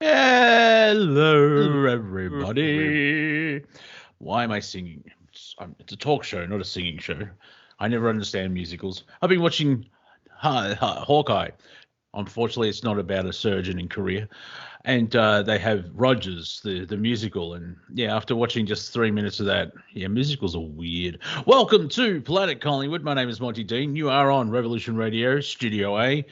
Hello, everybody. Why am I singing? It's a talk show, not a singing show. I never understand musicals. I've been watching Hawkeye. Unfortunately, it's not about a surgeon in Korea. And they have Rogers, the musical. And yeah, after watching just 3 minutes of that, yeah, musicals are weird. Welcome to Planet Collingwood. My name is Monty Dean. You are on Revolution Radio, Studio A.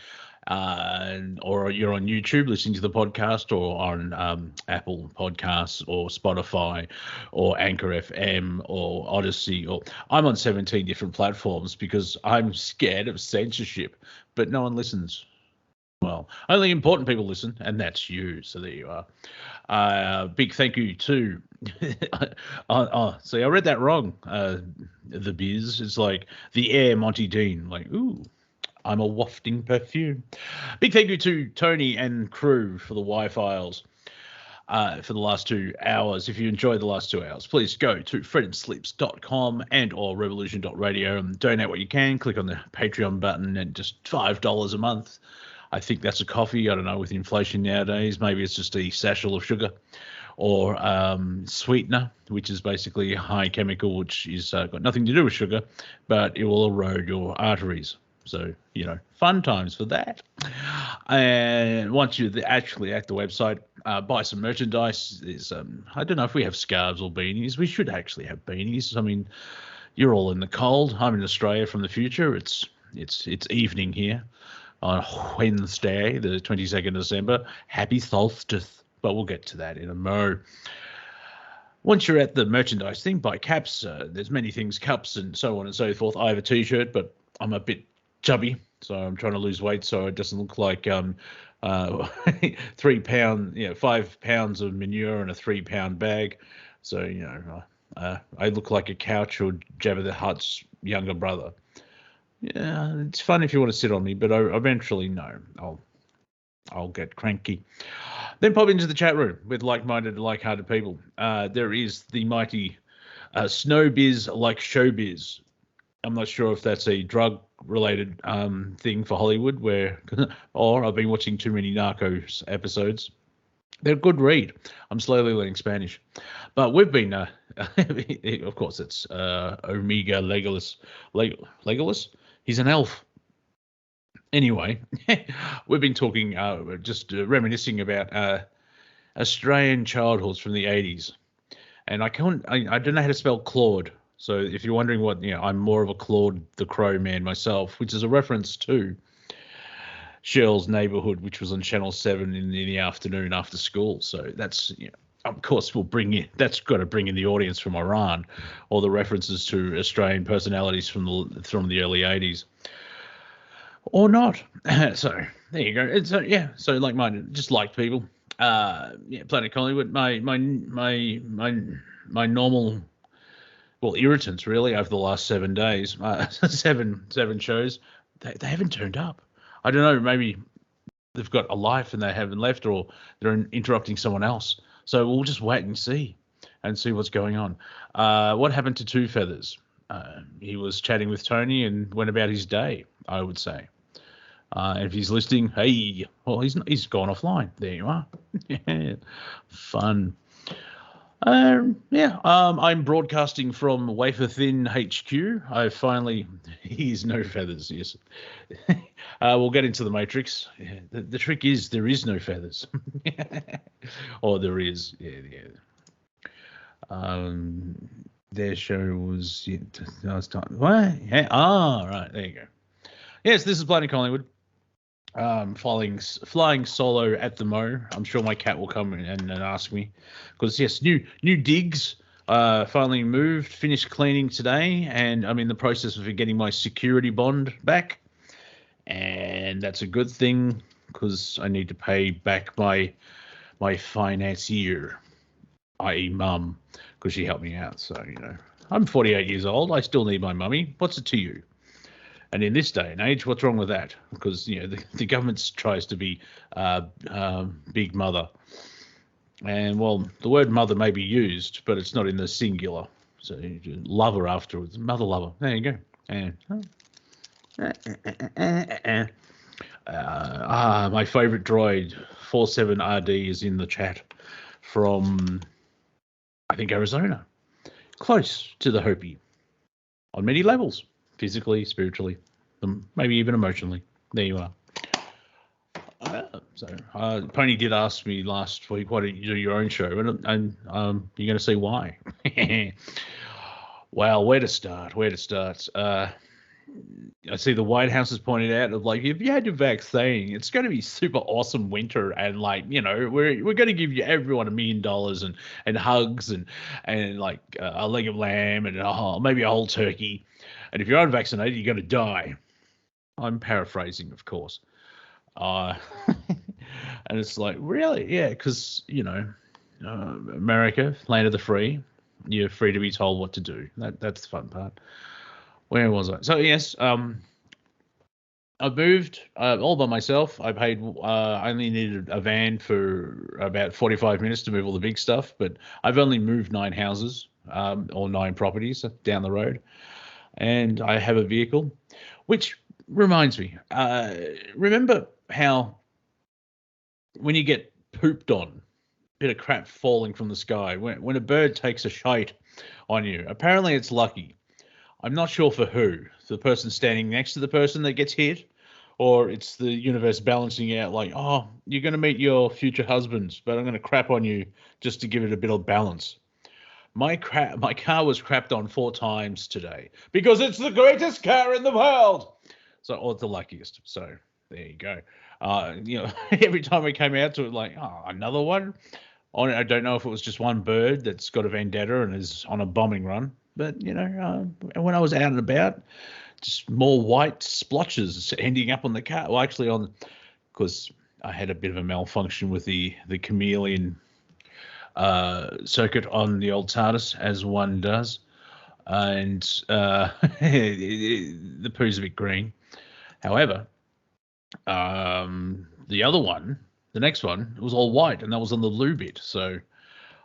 Or you're on YouTube listening to the podcast, or on Apple Podcasts, or Spotify, or Anchor FM, or Odyssey, or I'm on 17 different platforms because I'm scared of censorship, but no one listens. Well, only important people listen, and that's you. So there you are. Big thank you to. See, I read that wrong. The biz. It's like the air, Monty Dean. Like, ooh. I'm a wafting perfume. Big thank you to Tony and crew for the Y-Files for the last 2 hours. If you enjoyed the last 2 hours, please go to freedomslips.com and or revolution.radio and donate what you can. Click on the Patreon button at just $5 a month. I think that's a coffee. I don't know, with inflation nowadays. Maybe it's just a sachet of sugar or sweetener, which is basically high chemical, which is got nothing to do with sugar, but it will erode your arteries. So, fun times for that. And once you're actually at the website, buy some merchandise. I don't know if we have scarves or beanies. We should actually have beanies. I mean, you're all in the cold. I'm in Australia from the future. It's evening here on Wednesday, the 22nd of December. Happy solstice. But we'll get to that in a mo. Once you're at the merchandise thing, buy caps. There's many things, cups and so on and so forth. I have a T-shirt, but I'm a bit chubby, so I'm trying to lose weight so it doesn't look like 3 pound, 5 pounds of manure in a 3 pound bag. So I look like a couch or Jabba the Hutt's younger brother. Yeah, it's fun if you want to sit on me, but eventually no, I'll get cranky. Then pop into the chat room with like-minded, like-hearted people. There is the mighty Snowbiz like showbiz. I'm not sure if that's a drug-related thing for Hollywood, or I've been watching too many Narcos episodes. They're a good read. I'm slowly learning Spanish, but we've been, of course, it's Omega Legolas. Legolas? He's an elf. Anyway, we've been talking, just reminiscing about Australian childhoods from the 80s, and I don't know how to spell Claude. So if you're wondering what, I'm more of a Claude the Crow man myself, which is a reference to Shell's Neighbourhood, which was on Channel 7 in the afternoon after school. So that's, of course, that's got to bring in the audience from Iran, or the references to Australian personalities from the early 80s. Or not. So there you go. So like-minded, just liked people. Planet Collingwood, my normal... Well, irritants really over the last 7 days, seven shows, they haven't turned up. I don't know, maybe they've got a life and they haven't left, or they're interrupting someone else. So we'll just wait and see what's going on. What happened to Two Feathers? He was chatting with Tony and went about his day, I would say. And if he's listening, hey, well, he's gone offline. There you are. Fun. I'm broadcasting from Wafer Thin HQ. He's No Feathers, yes. We'll get into the Matrix. Yeah, the trick is there is no feathers. Or there is, yeah. Their show was, last time. What? Yeah, right, there you go. Yes, this is Planet Collingwood. Flying solo at the mo. I'm sure my cat will come and ask me, because yes, new digs. Finally moved, finished cleaning today, and I'm in the process of getting my security bond back, and that's a good thing because I need to pay back my financier, i.e. mum, because she helped me out. So I'm 48 years old. I still need my mummy. What's it to you? And in this day and age, what's wrong with that? Because the government tries to be big mother, and well, the word mother may be used, but it's not in the singular. So lover afterwards, mother lover. There you go. And My favorite droid, 47RD, is in the chat from, I think, Arizona. Close to the Hopi on many levels, physically, spiritually, maybe even emotionally. There you are. Pony did ask me last week, why don't you do your own show? And you're going to see why. Well, where to start? I see the White House has pointed out of like, if you had your vaccine, it's going to be super awesome winter, and like, you know, we're going to give you everyone $1 million and hugs and like a leg of lamb and maybe a whole turkey, and if you're unvaccinated, you're going to die. I'm paraphrasing, of course. And it's like, really? Yeah, because, you know, America, land of the free, you're free to be told what to do. That's the fun part. Where was I? So yes, I moved all by myself. I paid. I only needed a van for about 45 minutes to move all the big stuff, but I've only moved 9 houses or 9 properties down the road, and I have a vehicle. Which reminds me, remember how when you get pooped on, bit of crap falling from the sky, when a bird takes a shite on you, apparently it's lucky. I'm not sure for who. The person standing next to the person that gets hit, or it's the universe balancing out like, oh, you're going to meet your future husband, but I'm going to crap on you just to give it a bit of balance. My car was crapped on 4 times today because it's the greatest car in the world. So, or the luckiest. So there you go. You know, every time we came out to it, like, oh, another one. I don't know if it was just one bird that's got a vendetta and is on a bombing run. But, you know, when I was out and about, just more white splotches ending up on the car. Well, actually, because I had a bit of a malfunction with the chameleon circuit on the old TARDIS, as one does. And the poo's a bit green. However, the other one, the next one, it was all white, and that was on the loo bit. So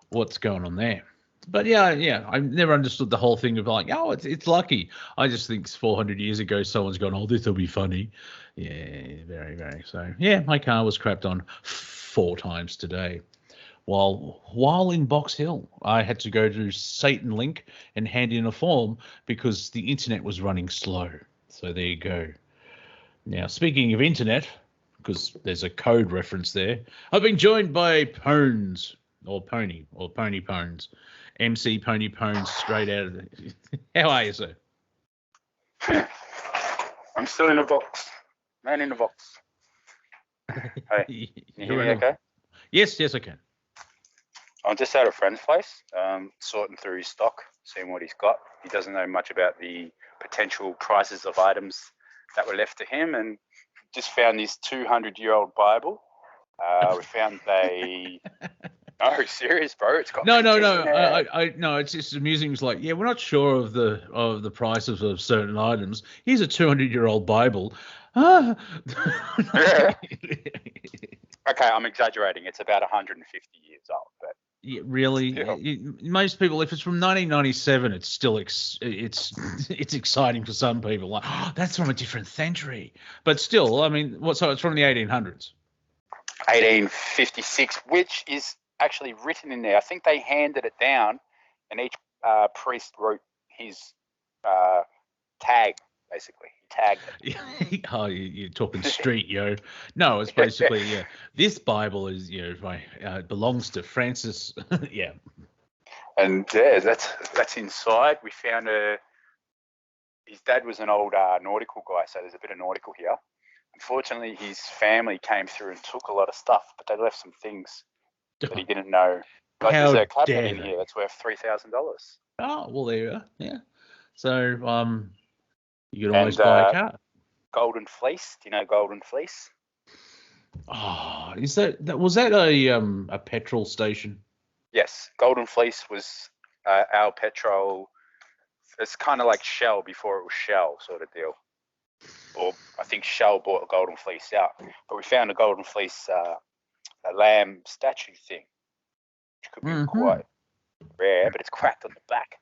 what's going on there? But yeah, I never understood the whole thing of like, oh, it's lucky. I just think 400 years ago, someone's gone, oh, this will be funny. Yeah, very, very. So yeah, my car was crapped on 4 times today. While in Box Hill, I had to go to Satan Link and hand in a form because the internet was running slow. So there you go. Now, speaking of internet, because there's a code reference there, I've been joined by Pones, or Pony Pones. MC Pony Pones, straight out of the... How are you, sir? I'm still in a box. Man in a box. Hey, you hear me okay? Yes, I can. I'm just at a friend's place, sorting through his stock, seeing what he's got. He doesn't know much about the potential prices of items that were left to him, and just found this 200-year-old Bible. We found a... No, serious, bro. It's got no. I no. It's just amusing. It's like, yeah, we're not sure of the prices of certain items. Here's a 200-year-old Bible. Yeah. Okay, I'm exaggerating. It's about 150 years old, but yeah, really, most people, if it's from 1997, it's still it's exciting for some people. Like, oh, that's from a different century, but still, I mean, so it's from the 1800s. 1856, which is actually written in there. I think they handed it down, and each priest wrote his tag, basically. He tagged it. Oh, you're talking street, yo. No, it's basically, yeah, this Bible is, belongs to Francis. Yeah. And yeah, that's inside. We found his dad was an old nautical guy, so there's a bit of nautical here. Unfortunately, his family came through and took a lot of stuff, but they left some things that he didn't know. Like, there's a cabinet in here that's worth $3,000. Oh, well, there you are. Yeah. So, you can always buy a car. Golden Fleece. Do you know Golden Fleece? Oh, was that a petrol station? Yes, Golden Fleece was our petrol. It's kind of like Shell before it was Shell, sort of deal. Or I think Shell bought Golden Fleece out, but we found a Golden Fleece a lamb statue thing, which could be quite rare, but it's cracked on the back.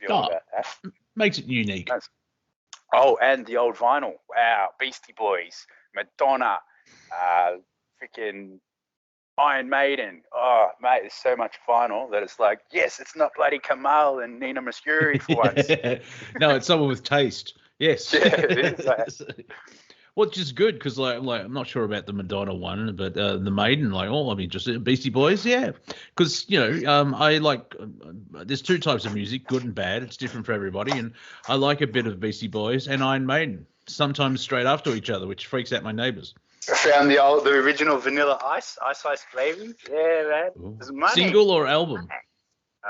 About that. Makes it unique. Oh, and the old vinyl. Wow, Beastie Boys, Madonna, freaking Iron Maiden. Oh, mate, there's so much vinyl that it's like, yes, it's not bloody Kamal and Nina Muscuri for once. No, it's someone with taste. Yes. Yeah, it is. Which is good because, like, I'm not sure about the Madonna one, but the Maiden, like, oh, I'm interested. Beastie Boys, yeah, because I like. There's two types of music, good and bad. It's different for everybody, and I like a bit of Beastie Boys and Iron Maiden, sometimes straight after each other, which freaks out my neighbours. I found the original Vanilla Ice flavor. Yeah, man. There's money. Single or album?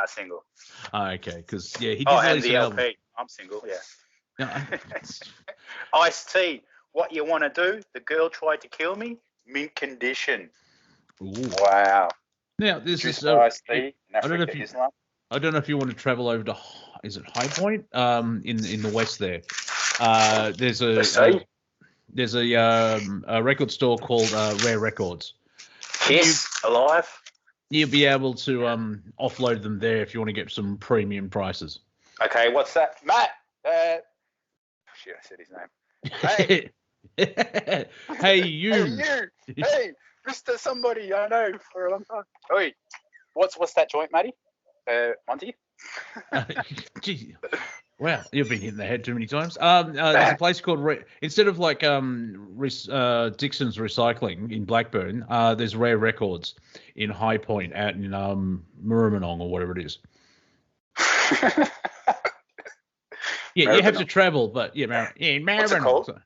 Single. Okay, because he did and release the an LP. album. I'm single. Yeah. No, Ice-T. What you want to do? The girl tried to kill me. Mint condition. Ooh. Wow. Now this is. Ice-T. I don't know if you want to travel over to. Is it High Point? In the west there. There's a record store called Rare Records. Kiss alive. You'll be able to offload them there if you want to get some premium prices. Okay, what's that, Matt? Shit, I said his name. Hey, hey you. Hey you. Hey, Mr. Somebody I know for a long time. Oi, what's that joint, Matty? Monty. Gee. Wow, you've been hit in the head too many times. There's a place called instead of like Dixon's Recycling in Blackburn, there's Rare Records in High Point out in Murrumbidgee or whatever it is. Yeah, you have to travel, but in What's it called?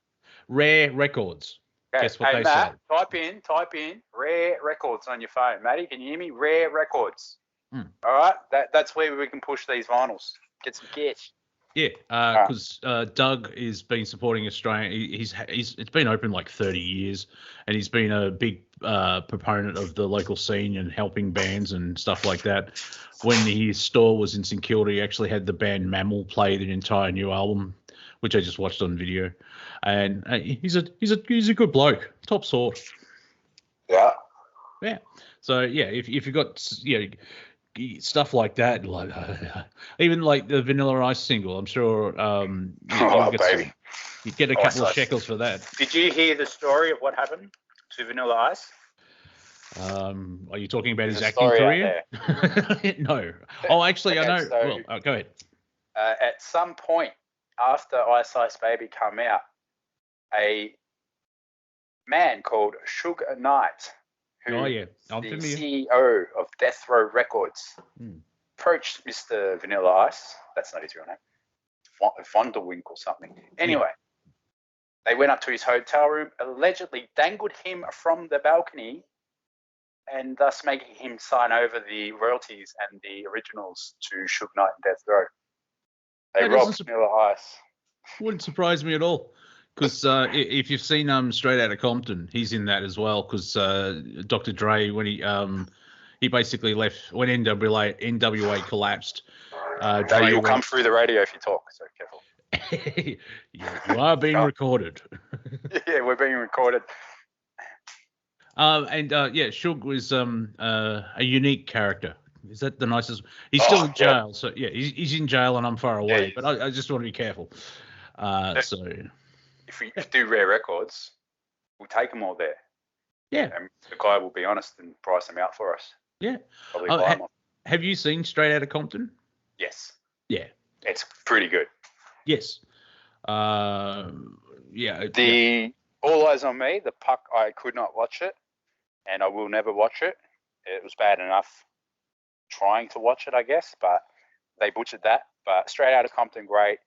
Rare Records. Okay. Guess what they Matt, say. Type in Rare Records on your phone. Matty, can you hear me? Rare Records. Hmm. All right, that's where we can push these vinyls. Get some cash. Yeah, because Doug has been supporting Australia. It's been open like 30 years, and he's been a big proponent of the local scene and helping bands and stuff like that. When his store was in St Kilda, he actually had the band Mammal play the entire new album, which I just watched on video. And he's a good bloke, top sort. Yeah. Yeah. So yeah, if you've got stuff like that, like even like the Vanilla Ice single, I'm sure baby, you get a couple of shekels for that. Did you hear the story of what happened to Vanilla Ice? Are you talking about his acting career? No. Oh, actually, okay, I know. So, well, go ahead. At some point after Ice Ice Baby come out, a man called Suge Knight, who is the CEO of Death Row Records, approached Mr. Vanilla Ice. That's not his real name. Vonderwink or something. Anyway, they went up to his hotel room, allegedly dangled him from the balcony, and thus making him sign over the royalties and the originals to Suge Knight and Death Row. They robbed Vanilla Ice. Wouldn't surprise me at all. Because if you've seen Straight Outta Compton, he's in that as well. Because Dr. Dre, when he basically left, when NWA collapsed. Dre, you'll come through the radio if you talk, so careful. You are being recorded. Yeah, we're being recorded. Suge was a unique character. Is that the nicest? He's still in jail, so yeah, he's in jail and I'm far away. Yeah, but I just want to be careful. So. If we do Rare Records, we'll take them all there. Yeah. And the guy will be honest and price them out for us. Yeah. Have you seen Straight Outta Compton? Yes. Yeah. It's pretty good. Yes. All Eyes on Me, the Puck, I could not watch it, and I will never watch it. It was bad enough trying to watch it, I guess, but they butchered that. But Straight Outta Compton, great.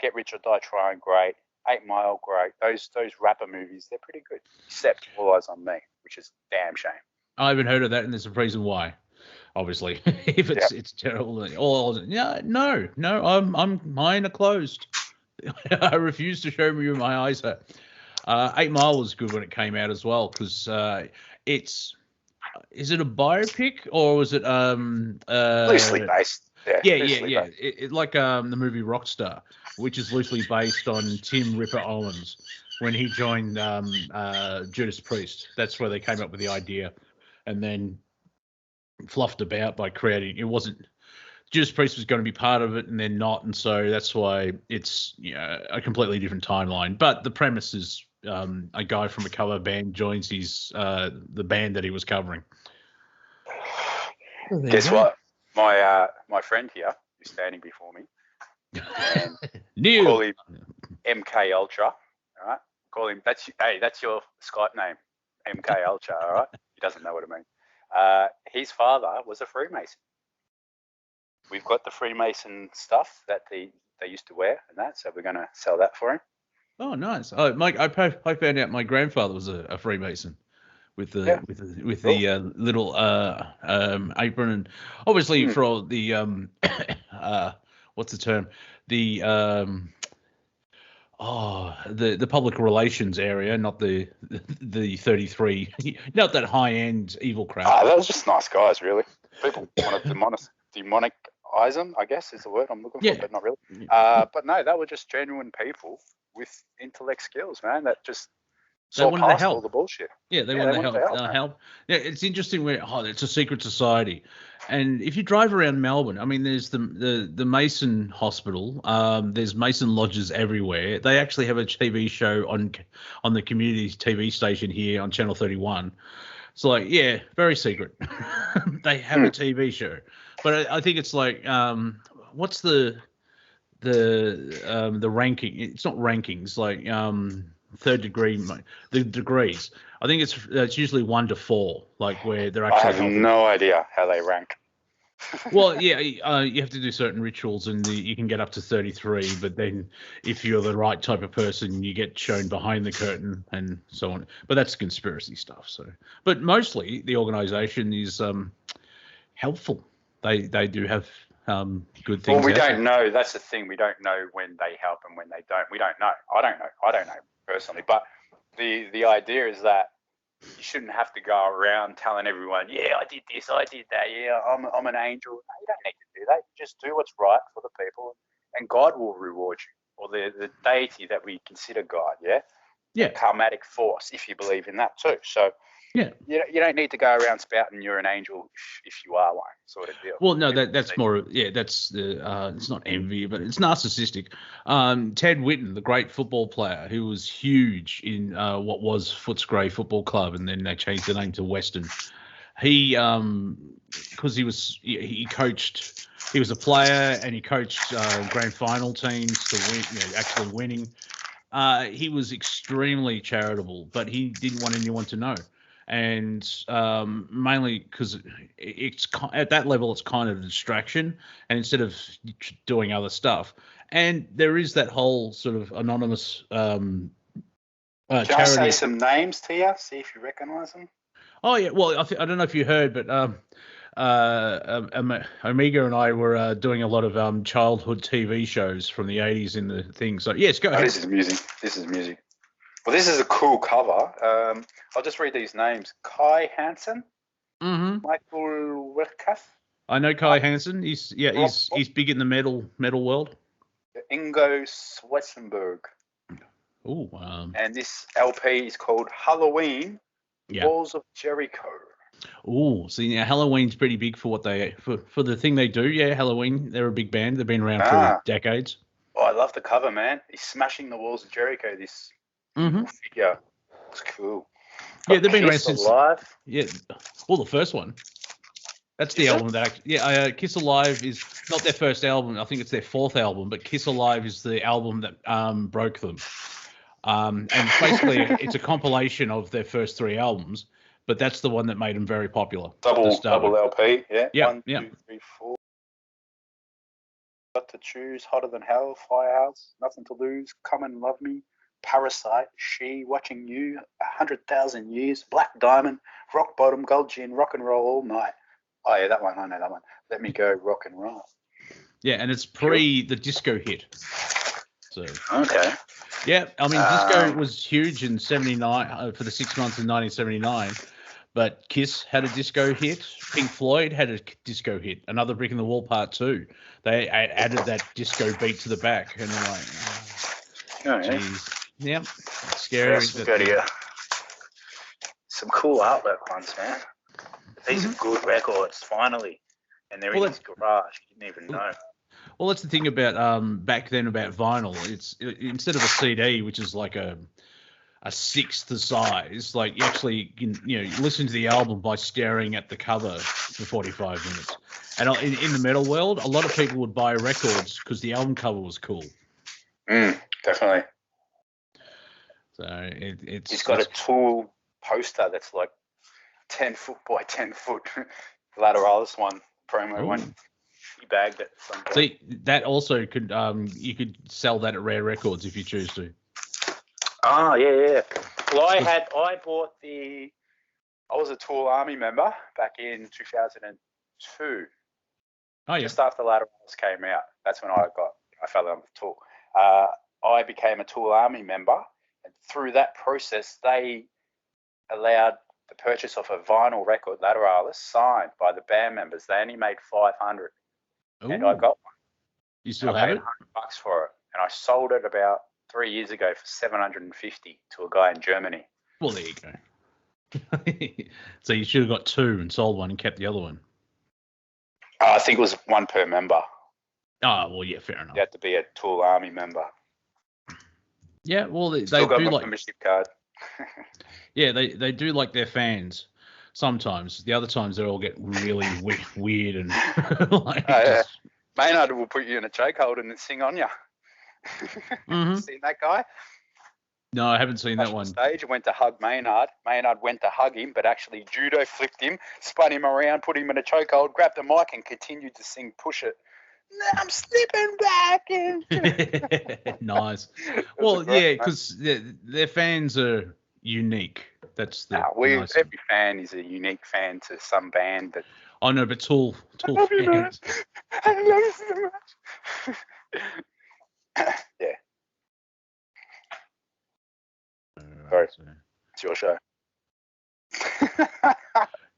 Get Rich or Die Trying, great. 8 Mile, great. Those rapper movies, they're pretty good. Except All Eyes on Me, which is a damn shame. I haven't heard of that, and there's a reason why. Obviously, if it's terrible. No, I'm mine are closed. I refuse to show you my eyes. 8 Mile was good when it came out as well because is it a biopic or was it loosely based? Yeah. It like the movie Rockstar, which is loosely based on Tim Ripper Owens when he joined Judas Priest. That's where they came up with the idea, and then fluffed about by creating. It wasn't Judas Priest was going to be part of it, and they're not, and so that's why it's a completely different timeline. But the premise is a guy from a cover band joins his the band that he was covering. Well, there Guess you go. what? My friend here is standing before me. And Neil. call him MK Ultra. All right. Call him. That's your Skype name, MK Ultra. All right. He doesn't know what it means. His father was a Freemason. We've got the Freemason stuff that they used to wear and that, so we're going to sell that for him. Oh, nice. Oh, Mike, I found out my grandfather was a Freemason with the little apron, and obviously for all the what's the term, the the public relations area, not the 33, not that high end evil crap. That was just nice guys, really. People want to demonize them, I guess is the word I'm looking for, but not really. But no, they were just genuine people with intellect skills, man, that just saw past all the bullshit. Yeah, they wanted to help. Yeah, it's interesting where it's a secret society, and if you drive around Melbourne, I mean, there's the Mason Hospital. There's Mason lodges everywhere. They actually have a TV show on the community TV station here on Channel 31. It's like, yeah, very secret. They have a TV show, but I think it's like, what's the ranking? It's not rankings, like third degree, the degrees. I think it's usually 1 to 4, like where they're actually. I have no idea how they rank. Well, yeah, you have to do certain rituals, and you can get up to 33. But then, if you're the right type of person, you get shown behind the curtain and so on. But that's conspiracy stuff. So, but mostly the organisation is helpful. They do have good things. Well, we don't know. That's the thing. We don't know when they help and when they don't. We don't know. I don't know personally. But the idea is that you shouldn't have to go around telling everyone, yeah, I did this, I did that, yeah, I'm an angel. No, you don't need to do that. You just do what's right for the people, and God will reward you, or the deity that we consider God, yeah? Yeah. Karmatic force, if you believe in that too. So yeah, you don't need to go around spouting you're an angel if you are one, sort of deal. Well, no, that's more, that's the, it's not envy, but it's narcissistic. Ted Whitton, the great football player who was huge in what was Footscray Football Club, and then they changed the name to Western. He, because he coached, he was a player and he coached grand final teams to win, actually winning. He was extremely charitable, but he didn't want anyone to know. And mainly because it's at that level, it's kind of a distraction, and instead of doing other stuff. And there is that whole sort of anonymous Can I say some names to you? See if you recognise them. Oh yeah, well I don't know if you heard, but Omega and I were doing a lot of childhood TV shows from the 80s in the thing. So yes, go ahead. This is music. Well, this is a cool cover. I'll just read these names. Kai Hansen, Michael Werkath. I know Kai Hansen. He's big in the metal world. Ingo Swetzenberg. Oh. And this LP is called Halloween. Walls of Jericho. Oh, see now Halloween's pretty big for what for the thing they do. Yeah, Halloween. They're a big band. They've been around for decades. Oh, I love the cover, man. He's smashing the walls of Jericho. This figure. It's cool. Yeah, they've been around since. Alive. Yeah, well, the first one. That's the album that. Kiss Alive is not their first album. I think it's their 4th album. But Kiss Alive is the album that broke them. And basically, it's a compilation of their first 3 albums. But that's the one that made them very popular. Double LP. Yeah. 1, 2, 3, 4. Got to choose. Hotter than hell. Firehouse. Nothing to lose. Come and love me. Parasite, She, Watching You, 100,000 Years, Black Diamond, Rock Bottom, Gold Gin, Rock and Roll All Night. Oh yeah, that one. I know that one. Let Me Go, Rock and Roll. Yeah, and it's pre the disco hit. So okay. Yeah, I mean disco was huge in '79 for the 6 months in 1979, but Kiss had a disco hit. Pink Floyd had a disco hit. Another Brick in the Wall Part 2. They added that disco beat to the back, and they're like, geez. Yep, scary. Some cool artwork ones, man. These are good records, finally. And they're in his garage. You didn't even know. Well, that's the thing about back then about vinyl. It's instead of a CD, which is like a sixth the size. Like you actually can, you listen to the album by staring at the cover for 45 minutes. And in the metal world, a lot of people would buy records because the album cover was cool. Definitely. So it's. He's got a Tool poster that's like 10 foot by 10 foot. Lateralis one, promo one. He bagged it. See, that also could you could sell that at Rare Records if you choose to. Ah, yeah. Well, I was a Tool Army member back in 2002. Oh yeah. Just after Lateralis came out, that's when I fell in with Tool. I became a Tool Army member, and through that process, they allowed the purchase of a vinyl record, Lateralis, signed by the band members. They only made 500, and I got one. You still have it? $100 for it, and I sold it about 3 years ago for $750 to a guy in Germany. Well, there you go. So you should have got two and sold one and kept the other one. I think it was one per member. Oh, well, yeah, fair enough. You had to be a Tool Army member. Yeah, well, they Still got do my like membership card. Yeah, they do like their fans sometimes. The other times they all get really weird and like. Maynard will put you in a chokehold and then sing on you. Seen that guy? No, I haven't seen that one. Stage went to hug Maynard. Maynard went to hug him, but actually judo flipped him, spun him around, put him in a chokehold, grabbed the mic, and continued to sing "Push It." Now I'm slipping back in. Nice. Well, yeah, because their fans are unique. That's the. Nice every fan is a unique fan to some band that. I know, but Tool I love you, fans. I love you so much. Yeah. Sorry, it's your show.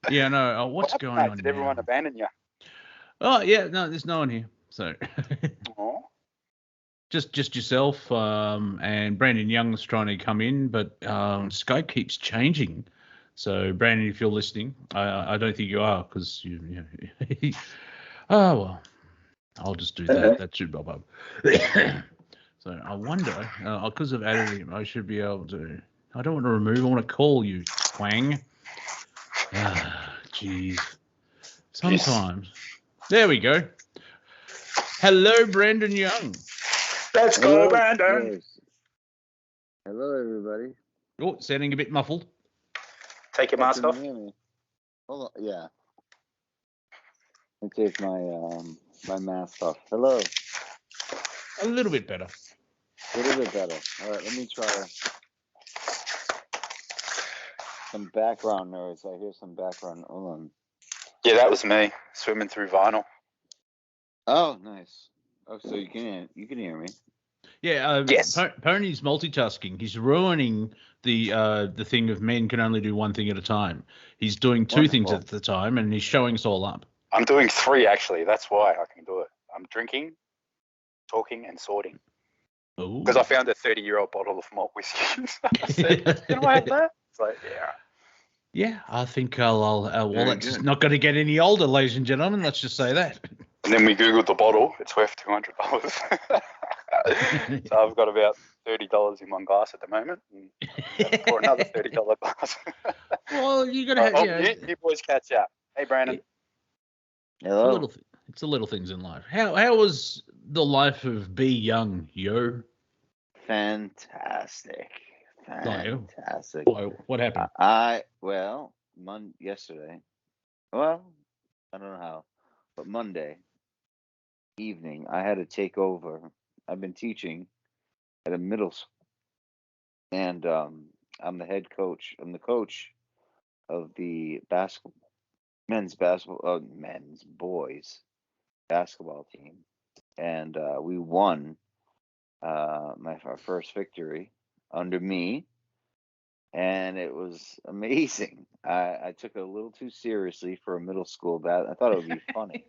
Yeah, no. What's going on? Did everyone abandon you? Oh yeah, no, there's no one here. So. Just yourself, and Brandon Young's trying to come in, but Skype keeps changing. So Brandon, if you're listening, I don't think you are because you. Oh well, I'll just do that. That should pop up. So I wonder, because I've added him, I should be able to. I don't want to remove. I want to call you, twang. Jeez. Sometimes. Yes. There we go. Hello, Brandon Young. Let's go, Brandon. Yes. Hello, everybody. Oh, sounding a bit muffled. Take your mask off. Hold on. Yeah. Let me take my my mask off. Hello. A little bit better. A little bit better. All right, let me try some background noise. I hear some background. Hold on. Yeah, that was me swimming through vinyl. Oh, nice. Oh, so you can hear me. Yeah, yes. Pony's multitasking. He's ruining the thing of men can only do one thing at a time. He's doing two things at the time, and he's showing us all up. I'm doing three, actually. That's why I can do it. I'm drinking, talking, and sorting. Because I found a 30-year-old bottle of malt whiskey. I said, can I have that? It's like, yeah. Yeah, I think well, it's not going to get any older, ladies and gentlemen. Let's just say that. And then we Googled the bottle. It's worth $200. So I've got about $30 in one glass at the moment. And pour another $30 glass. Well, you're going to have... You boys catch up. Hey, Brandon. Hello. It's the little things in life. How was the life of B Young, yo? Fantastic. What happened? Yesterday. Well, I don't know how, but Monday evening I had to take over. I've been teaching at a middle school, and I'm the head coach. I'm the coach of the men's boys basketball team, and we won our first victory under me, and it was amazing. I took it a little too seriously for a middle school I thought it would be funny.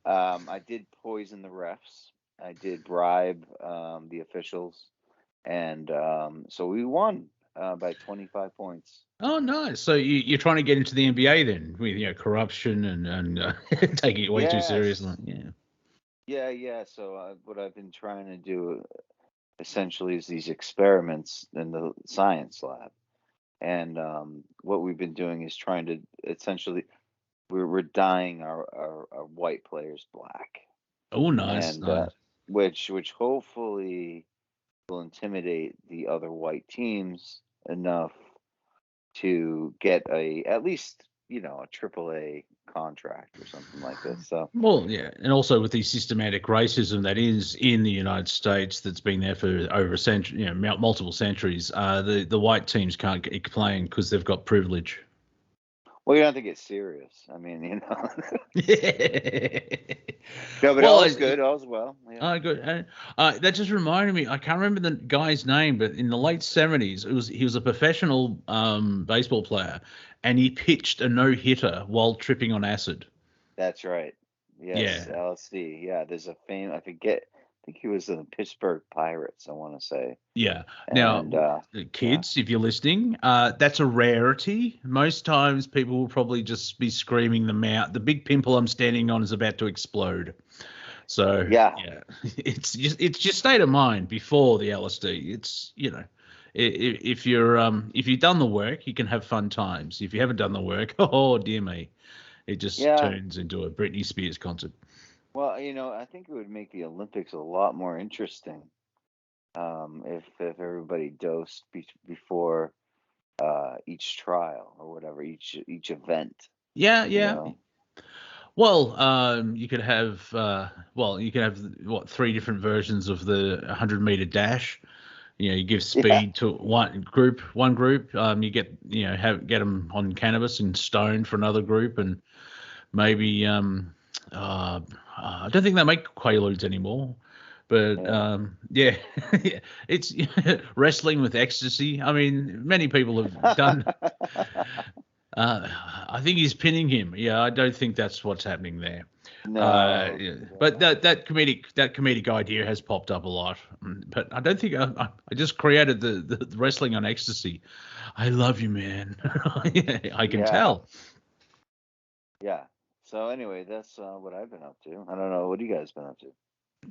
I did poison the refs. I did bribe the officials, and so we won by 25 points. Oh, nice. So you're trying to get into the NBA then, with corruption and taking it way too seriously. Yeah. So what I've been trying to do, essentially is these experiments in the science lab. And what we've been doing is trying to essentially we're dyeing our white players black, Oh, nice, and nice. which hopefully will intimidate the other white teams enough to get at least a AAA contract or something like this. So Well, yeah, and also with the systematic racism that is in the United States that's been there for over a century, multiple centuries, the white teams can't keep playing because they've got privilege. well, you don't have to get serious. I mean, no, but Well, all's good, all's well. Yeah. oh, good. That just reminded me. I can't remember the guy's name, but in the late '70s, he was a professional baseball player, and he pitched a no-hitter while tripping on acid. That's right. Yes, Yeah, LSD. Yeah, there's a I forget. I think he was in the Pittsburgh Pirates, I want to say. yeah. Now, And kids, if you're listening, that's a rarity. Most times, people will probably just be screaming them out. The big pimple I'm standing on is about to explode. So yeah, it's your state of mind before the LSD. It's if you've done the work, you can have fun times. If you haven't done the work, oh dear me, it just yeah. turns into a Britney Spears concert. Well, I think it would make the Olympics a lot more interesting if everybody dosed before each trial or whatever, each event. Yeah, You yeah. know? Well, you could have what, 3 different versions of the 100-meter dash. You give speed to one group. You get get them on cannabis and stoned for another group, and maybe I don't think they make Quaaludes anymore. But yeah, it's wrestling with ecstasy. I mean, many people have done. I think he's pinning him. Yeah, I don't think that's what's happening there. No. Yeah. But that comedic idea has popped up a lot. But I don't think I just created the wrestling on ecstasy. I love you, man. I can tell. Yeah. So anyway, that's what I've been up to. I don't know. What have you guys been up to?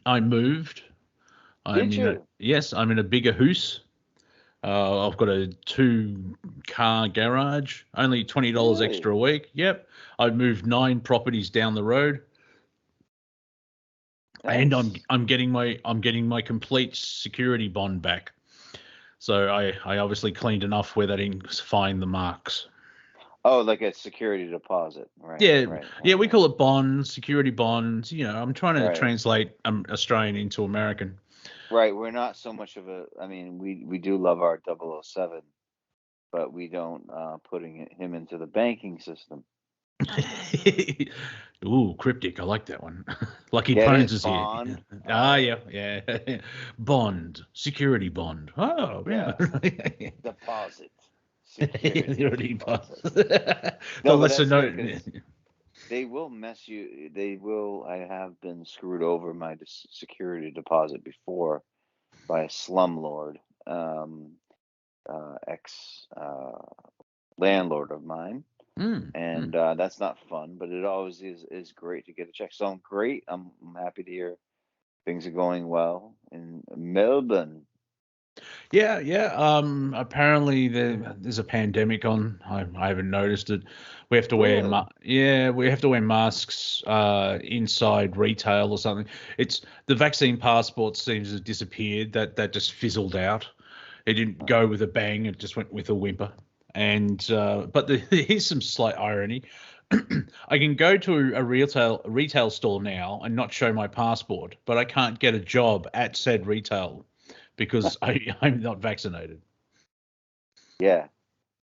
I moved. Did you? Yes, I'm in a bigger house. I've got a 2-car garage. Only $20 extra a week. Yep. I've moved 9 properties down the road. Nice. And I'm getting my complete security bond back. So I obviously cleaned enough where they didn't find the marks. Oh, like a security deposit, right? Yeah, right, yeah. We call it bonds, security bonds. I'm trying to translate Australian into American. Right. We're not so much of a. I mean, we do love our 007, but we don't putting him into the banking system. Ooh, cryptic. I like that one. Lucky Get Bones it, is bond? here. Yeah. Bond, security bond. Oh, yeah. Deposit. Security deposit. No, lesser known. They will mess you. They will. I have been screwed over my security deposit before by a slumlord, ex landlord of mine. And that's not fun, but it always is great to get a check. So I'm happy to hear things are going well in Melbourne. Yeah. Apparently there's a pandemic on. I haven't noticed it. We have to wear masks inside retail or something. It's the vaccine passport seems to have disappeared. That just fizzled out. It didn't go with a bang. It just went with a whimper. And but here's some slight irony. I can go to a retail store now and not show my passport, but I can't get a job at said retail because I'm not vaccinated. Yeah.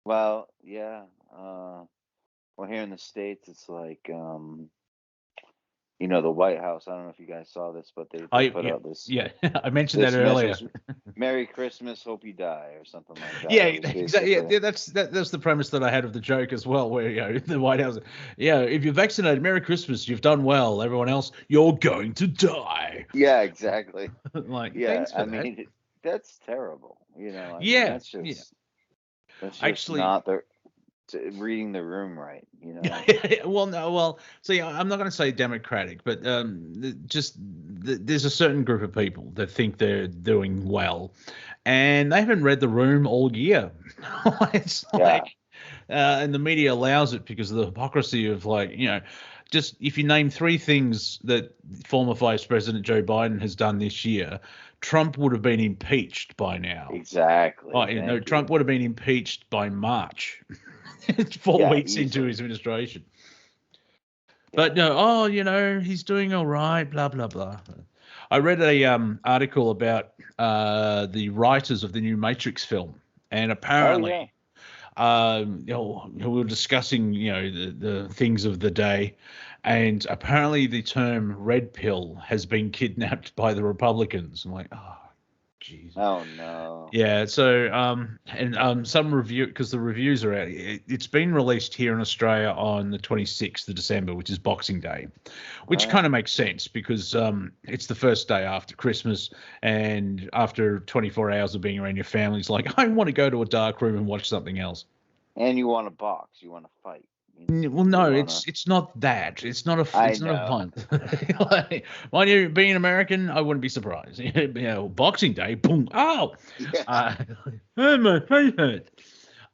Well, yeah. Well, here in the States, it's like, the White House. I don't know if you guys saw this, but they put out this. Yeah, I mentioned that earlier. Merry Christmas, hope you die, or something like that. Yeah, exactly. Yeah, that's the premise that I had of the joke as well, where the White House. Yeah, if you're vaccinated, Merry Christmas, you've done well. Everyone else, you're going to die. Yeah, exactly. Thanks for that. Mean, that's terrible. That's just actually not reading the room right. Well, no. Well, see, I'm not going to say democratic, but just there's a certain group of people that think they're doing well, and they haven't read The Room all year. It's like, and the media allows it because of the hypocrisy of, like, just if you name three things that former Vice President Joe Biden has done this year, Trump would have been impeached by now. Exactly. Trump would have been impeached by March, 4 weeks into his administration. But no, he's doing all right, blah, blah, blah. I read a article about the writers of the new Matrix film, and apparently we were discussing, the things of the day, and apparently the term red pill has been kidnapped by the Republicans. I'm like, oh, jeez. Oh, no. Yeah, so some review, because the reviews are out. It's been released here in Australia on the 26th of December, which is Boxing Day, which kind of makes sense because it's the first day after Christmas, and after 24 hours of being around your family, it's like, I want to go to a dark room and watch something else. And you want to box, you want to fight. Well, no, it's not that. It's not a fun. Like, when you being American, I wouldn't be surprised. Boxing Day, boom, oh, my face hurt.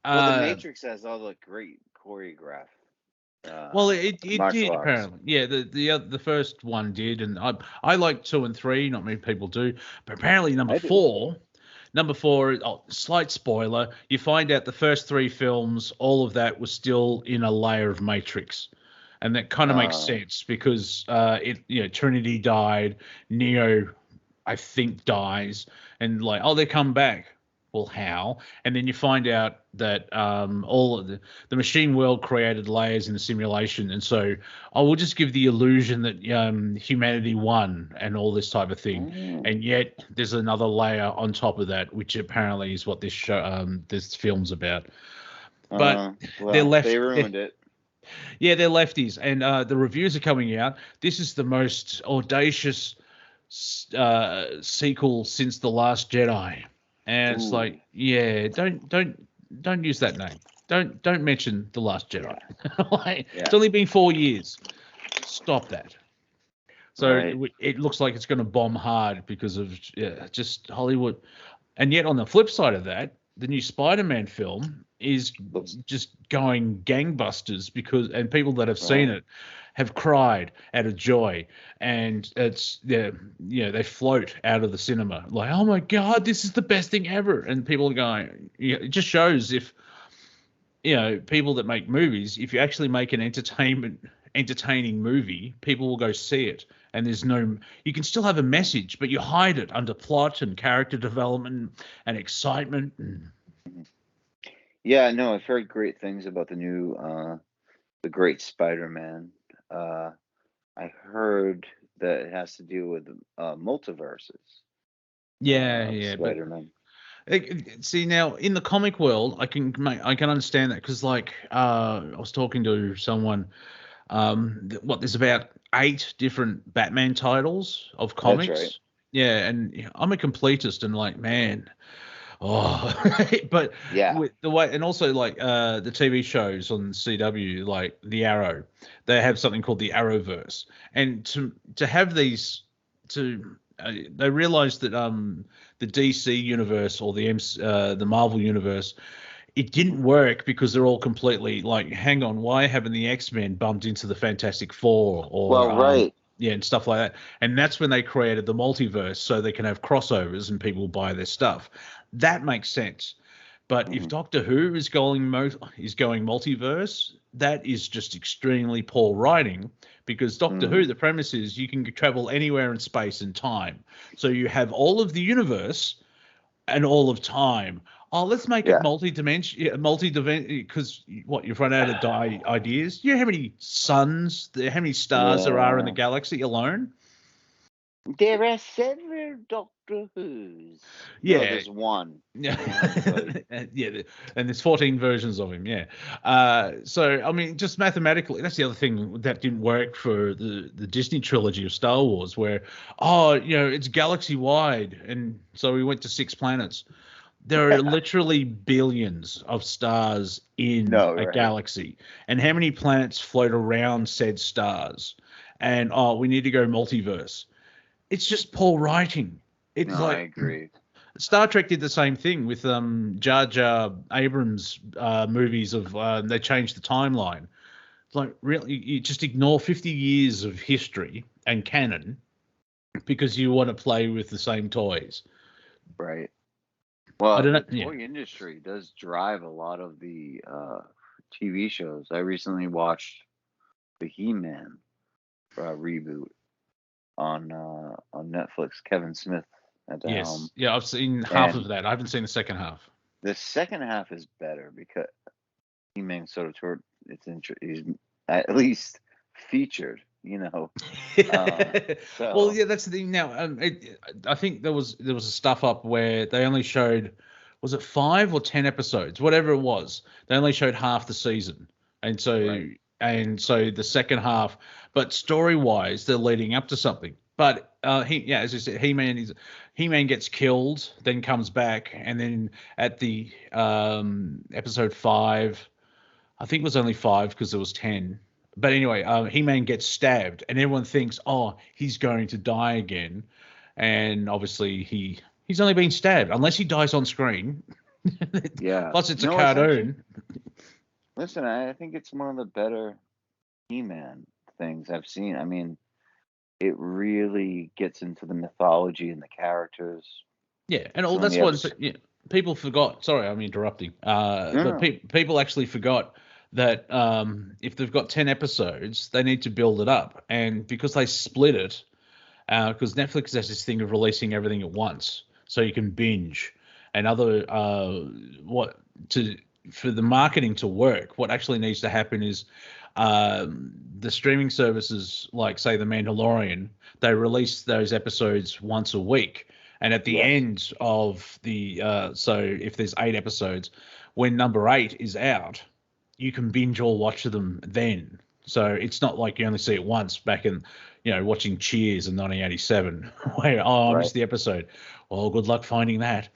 Well, the Matrix has all the great choreographed. Well, it did apparently. Yeah, the first one did, and I like 2 and 3. Not many people do, but apparently number four. Slight spoiler, you find out the first 3 films, all of that was still in a layer of Matrix. And that kind of makes sense because Trinity died, Neo, I think, dies, and like, they come back. Well, how? And then you find out that all of the machine world created layers in the simulation, and so I will just give the illusion that humanity won and all this type of thing, and yet there's another layer on top of that, which apparently is what this show, this film's about. But they're left. They ruined it. Yeah, they're lefties, and the reviews are coming out. This is the most audacious sequel since The Last Jedi. And it's like, don't use that name. Don't mention The Last Jedi. It's only been 4 years. Stop that. So it looks like it's going to bomb hard because of just Hollywood. And yet on the flip side of that, the new Spider-Man film is just going gangbusters and people that have seen it have cried out of joy, and it's they float out of the cinema like, oh my God, this is the best thing ever, and people are going. It just shows if people that make movies, if you actually make an entertaining movie, people will go see it, and you can still have a message, but you hide it under plot and character development and excitement. Yeah, no, I've heard great things about the new the Great Spider-Man. I heard that it has to do with multiverses. Spider-Man. See, now in the comic world, I can understand that because, like, I was talking to someone. There's about 8 different Batman titles of comics. That's right. Yeah, and I'm a completist, and like, man. But with the way, and also like the TV shows on CW, like The Arrow, they have something called the Arrowverse, and to have these, they realized that the DC universe or the Marvel universe, it didn't work because they're all completely like, hang on, why haven't the X-Men bumped into the Fantastic Four or and stuff like that? And that's when they created the multiverse so they can have crossovers and people buy their stuff. That makes sense. But if Doctor Who is going multiverse, that is just extremely poor writing, because Doctor Who, the premise is you can travel anywhere in space and time. So you have all of the universe and all of time. Oh, let's make it multi-dimension, because you've run out of ideas. You know how many suns, how many stars there are in the galaxy alone? There are several Doctor Who's. Yeah, no, there's one. Yeah, and there's 14 versions of him. Yeah, so I mean, just mathematically, that's the other thing that didn't work for the Disney trilogy of Star Wars, where it's galaxy wide, and so we went to 6 planets. There are literally billions of stars in a galaxy, and how many planets float around said stars? And we need to go multiverse. it's just poor writing. It's No, I agree. Star Trek did the same thing with Jar Jar Abrams movies of they changed the timeline. It's like, really, you just ignore 50 years of history and canon because you want to play with the same toys. Right. Well, I don't know. the toy industry does drive a lot of the TV shows. I recently watched the He-Man reboot on Netflix. Kevin Smith at the helm. Yeah, I've seen half of that. I haven't seen the second half. The second half is better because He-Man sort of he's at least featured, you know. Well, yeah, that's the thing. Now, I think there was a stuff up where they only showed, was it 5 or 10 episodes, whatever it was. They only showed half the season, and so the second half. But story wise, they're leading up to something. But as you said, He-Man gets killed, then comes back, and then at the episode 5, I think it was only 5 because there was 10. But anyway, He-Man gets stabbed, and everyone thinks, oh, he's going to die again. And obviously, he's only been stabbed, unless he dies on screen. Yeah. Plus, it's a cartoon. Listen, I think it's one of the better He-Man things I've seen. I mean, it really gets into the mythology and the characters. Yeah, and all that's what people forgot. Sorry, I'm interrupting. But people actually forgot that if they've got 10 episodes, they need to build it up. And because they split it, because Netflix has this thing of releasing everything at once, so you can binge. And for the marketing to work, what actually needs to happen is the streaming services, like say The Mandalorian, they release those episodes once a week. And at the end of so if there's 8 episodes, when number 8 is out, you can binge or watch them then. So it's not like you only see it once, back in, watching Cheers in 1987, where, I missed the episode. Well, good luck finding that.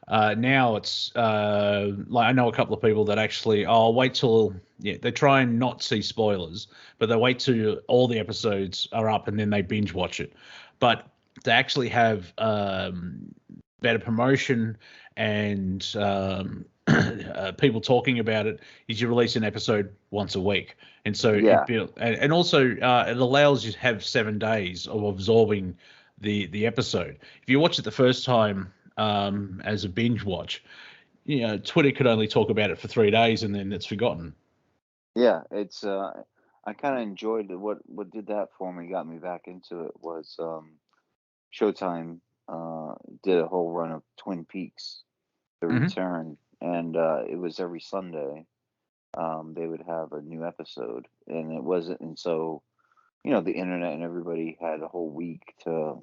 Now it's like I know a couple of people that actually, wait till, they try and not see spoilers, but they wait till all the episodes are up and then they binge watch it. But to actually have better promotion and people talking about it, is you release an episode once a week. And so and also it allows you to have 7 days of absorbing the episode. If you watch it the first time as a binge watch, Twitter could only talk about it for 3 days and then it's forgotten. Yeah, it's I kind of enjoyed it. What did that for me, got me back into it, was Showtime did a whole run of Twin Peaks, The Return, and it was every Sunday. They would have a new episode, and it wasn't, and so the internet and everybody had a whole week to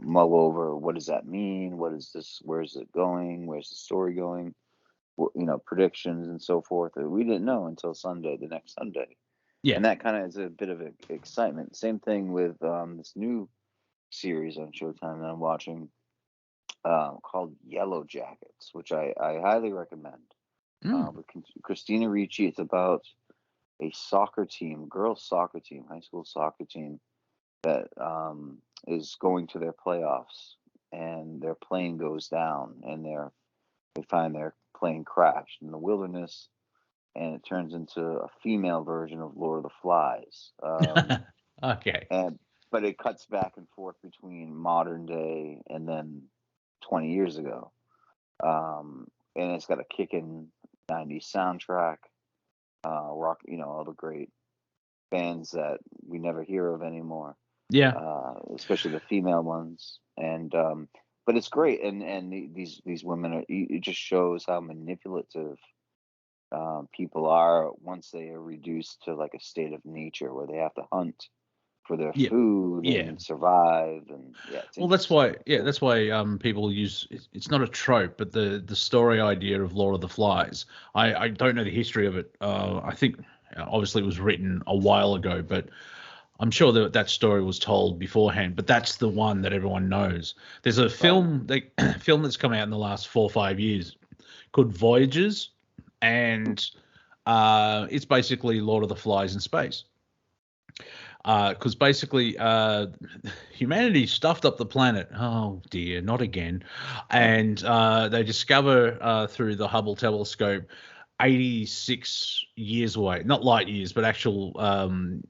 mull over, what does that mean? What is this? Where's it going? Where's the story going? Predictions and so forth. We didn't know until the next Sunday. Yeah, and that kind of is a bit of excitement. Same thing with this new series on Showtime that I'm watching, called Yellow Jackets, which I highly recommend. With Christina Ricci. It's about a soccer team, girls soccer team, high school soccer team that is going to their playoffs, and their plane goes down, and they find their plane crashed in the wilderness, and it turns into a female version of Lord of the Flies. Okay. But it cuts back and forth between modern day and then 20 years ago. And it's got a kickin' 90s soundtrack, rock, all the great bands that we never hear of anymore. Yeah. Especially the female ones. And but it's great, and these women it just shows how manipulative people are once they are reduced to like a state of nature where they have to hunt for their food and survive. And that's why people use, it's not a trope, but the story idea of Lord of the Flies. I don't know the history of it. I think obviously it was written a while ago, but I'm sure that story was told beforehand, but that's the one that everyone knows. There's a film that's come out in the last 4 or 5 years called Voyages, and it's basically Lord of the Flies in space. because basically humanity stuffed up the planet. Oh dear, not again. And they discover through the Hubble telescope 86 years away, not light years, but actual,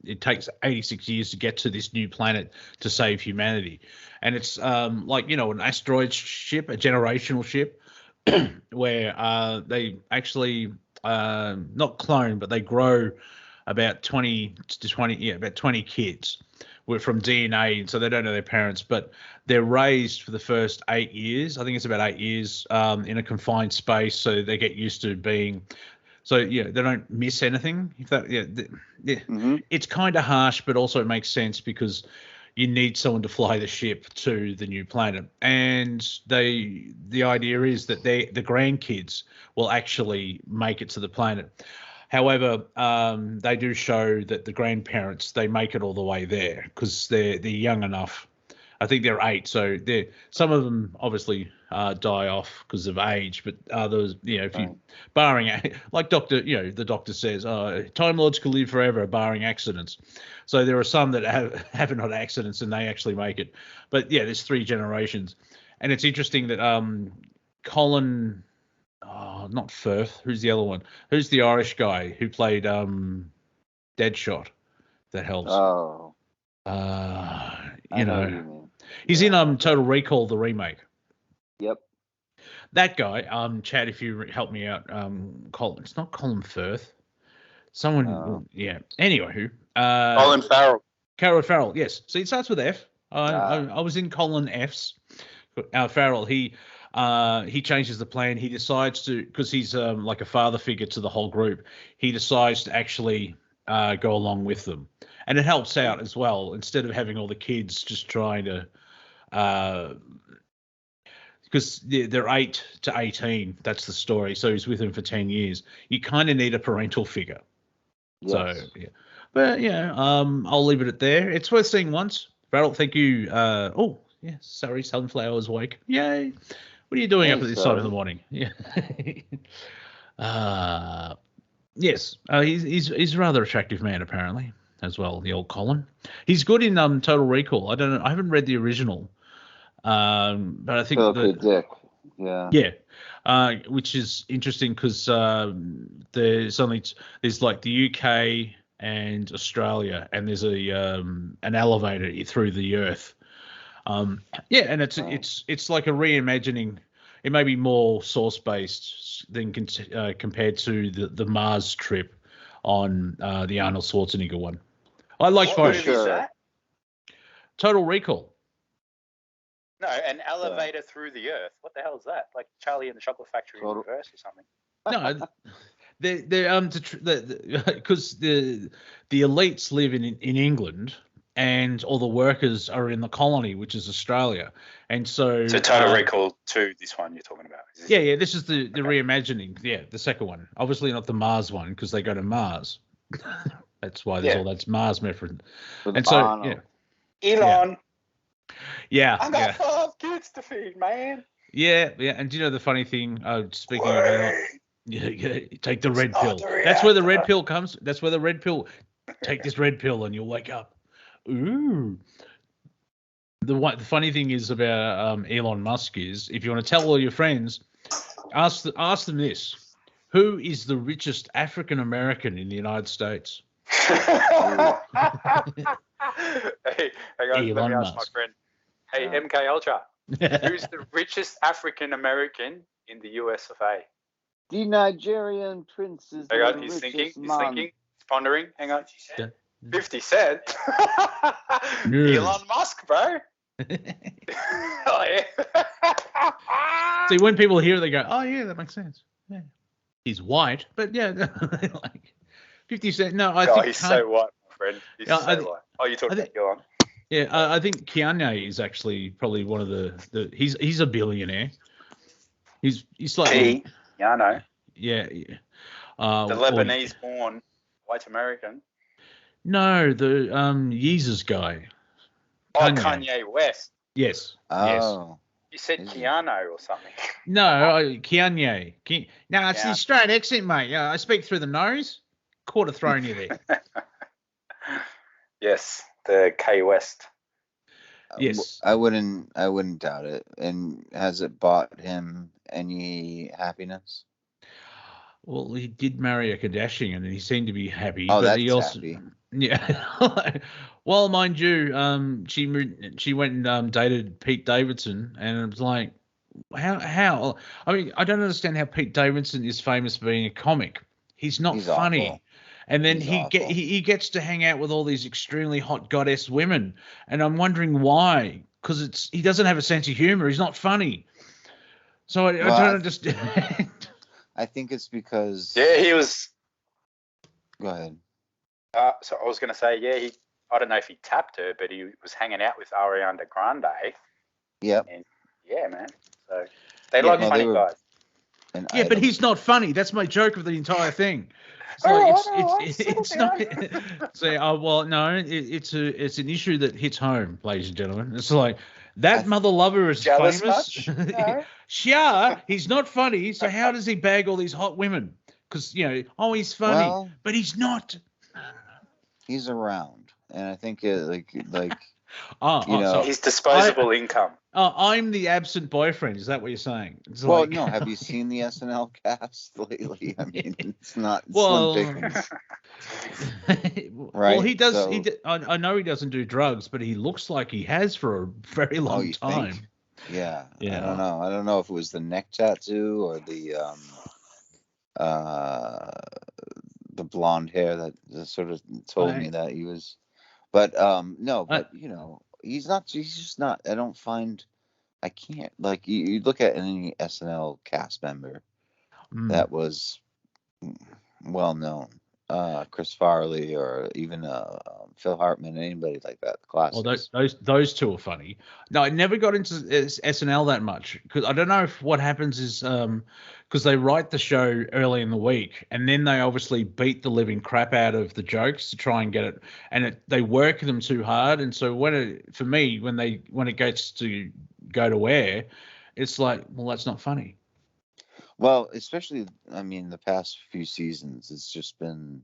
it takes 86 years to get to this new planet to save humanity. And it's like, an asteroid ship, a generational ship, where they actually not clone, but they grow about 20 kids from DNA, and so they don't know their parents, but they're raised for the first 8 years. I think it's about 8 years in a confined space, so they get used to being. So they don't miss anything. If that, It's kind of harsh, but also it makes sense because you need someone to fly the ship to the new planet, and the idea is that the grandkids will actually make it to the planet. However, they do show that the grandparents, they make it all the way there because they're young enough. I think they're 8, so some of them obviously die off because of age, but others, if you barring like the doctor says, Time Lords can live forever, barring accidents. So there are some that haven't had accidents and they actually make it. But yeah, there's 3 generations, and it's interesting that Colin. Oh, not Firth. Who's the other one? Who's the Irish guy who played Deadshot? That helps. Oh. He's in Total Recall, the remake. Yep. That guy, Chad, if you help me out, Colin. It's not Colin Firth. Someone, yeah. Anyway, Colin Farrell. Colin Farrell, yes. See, it starts with F. I was in Colin F's. Farrell, he changes the plan. He decides to, because he's like a father figure to the whole group, he decides to actually go along with them. And it helps out as well, instead of having all the kids just trying to, because they're 8 to 18, that's the story. So he's with them for 10 years. You kind of need a parental figure. Yes. So, yeah. But, yeah, I'll leave it at there. It's worth seeing once. Farrell, thank you. Yeah, sorry, Sunflower's awake. Yay. What are you doing up at this time of the morning? Yeah. Yes, he's a rather attractive man, apparently, as well, the old Colin. He's good in Total Recall. I don't know. I haven't read the original. But I think Dick. Yeah. Yeah. Which is interesting because there's like the UK and Australia, and there's an elevator through the earth. Yeah, and it's like a reimagining. It may be more source based than compared to the Mars trip on the Arnold Schwarzenegger one. I like both. What movie is that? Total Recall. No, an elevator through the earth. What the hell is that? Like Charlie and the Chocolate Factory in reverse or something? No, because the elites live in England, and all the workers are in the colony, which is Australia. And so Total Recall 2, this one you're talking about. Yeah, this is the reimagining. Yeah, the second one. Obviously not the Mars one, because they go to Mars. That's why there's all that's Mars reference. And so, Elon. Yeah. I got 5 kids to feed, man. Yeah. And do you know the funny thing? Speaking of take the red pill. That's where the red pill comes. That's where the red pill. Take this red pill and you'll wake up. Ooh. The funny thing is about Elon Musk is, if you want to tell all your friends, ask them this: who is the richest African American in the United States? Hey, hang on, let me ask my friend. Hey, MK Ultra, who's the richest African American in the US of A? The Nigerian prince is hang on, he's thinking, he's pondering. Hang on. 50 Cent? Elon Musk, bro. Oh, yeah. See, when people hear it, they go, oh, yeah, that makes sense. Yeah. He's white, but yeah, like 50 Cent. No, I think he's so white, my friend. He's so white. Oh, you're talking about Elon. Yeah, I think Kanye is actually probably one of the he's a billionaire. He's like Keanu. Yeah. The Lebanese-born white American. No, the Yeezus guy. Oh, Kanye West. Yes. Oh. Yes. You said Keanu or something. No, Kanye. No, it's the Australian accent, mate. I speak through the nose. Could have thrown you there. Yes, the K West. Yes. I wouldn't doubt it. And has it bought him any happiness? Well, he did marry a Kardashian, and he seemed to be happy. Oh, but that's he also, happy. yeah. Well, mind you, she went and dated Pete Davidson, and it was like, how? I mean, I don't understand how Pete Davidson is famous for being a comic. He's not He's funny. awful. And then He's he gets to hang out with all these extremely hot goddess women, and I'm wondering why. Because he doesn't have a sense of humor. He's not funny. So I don't understand. I think it's because. Yeah, he was. Go ahead. So I was going to say, yeah, I don't know if he tapped her, but he was hanging out with Ariana Grande. Yep. And yeah, man. So they like funny guys. Yeah, but he's not funny. That's my joke of the entire thing. It's not. Well, no, it's an issue that hits home, ladies and gentlemen. It's like that mother lover is jealous famous. Much? No. Sure, he's not funny. So how does he bag all these hot women? Because he's funny, but he's not. He's around, and I think his disposable income. I'm the absent boyfriend. Is that what you're saying? It's no. Have you seen the SNL cast lately? I mean, it's not slim pickings. Right. Well, he does. So, I know he doesn't do drugs, but he looks like he has for a very long time. Think? Yeah. I don't know. I don't know if it was the neck tattoo or the blonde hair that sort of told me that he was. But no, but he's just not. I can't, like, you look at any SNL cast member that was well known, Chris Farley or even Phil Hartman, anybody like that. Classics. Well, those two are funny. No, I never got into SNL that much because I don't know if what happens is because they write the show early in the week and then they obviously beat the living crap out of the jokes to try and get it, and they work them too hard. And so when it gets to go to air, it's like, well, that's not funny. Well, especially, I mean, the past few seasons, it's just been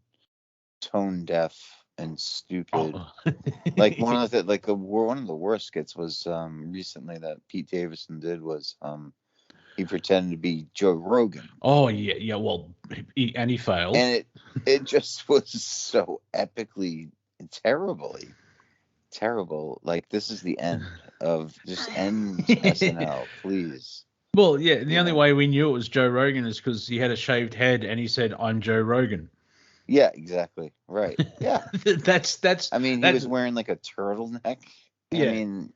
tone deaf and stupid. Like one of the worst skits was recently that Pete Davidson did was he pretended to be Joe Rogan. Oh yeah. Well, he failed, and it just was so epically terrible. Like, this is the end of just end SNL, please. Well, yeah, the only way we knew it was Joe Rogan is because he had a shaved head and he said, "I'm Joe Rogan." Yeah, exactly. Right. Yeah. that's. I mean, he was wearing like a turtleneck. Yeah. I mean,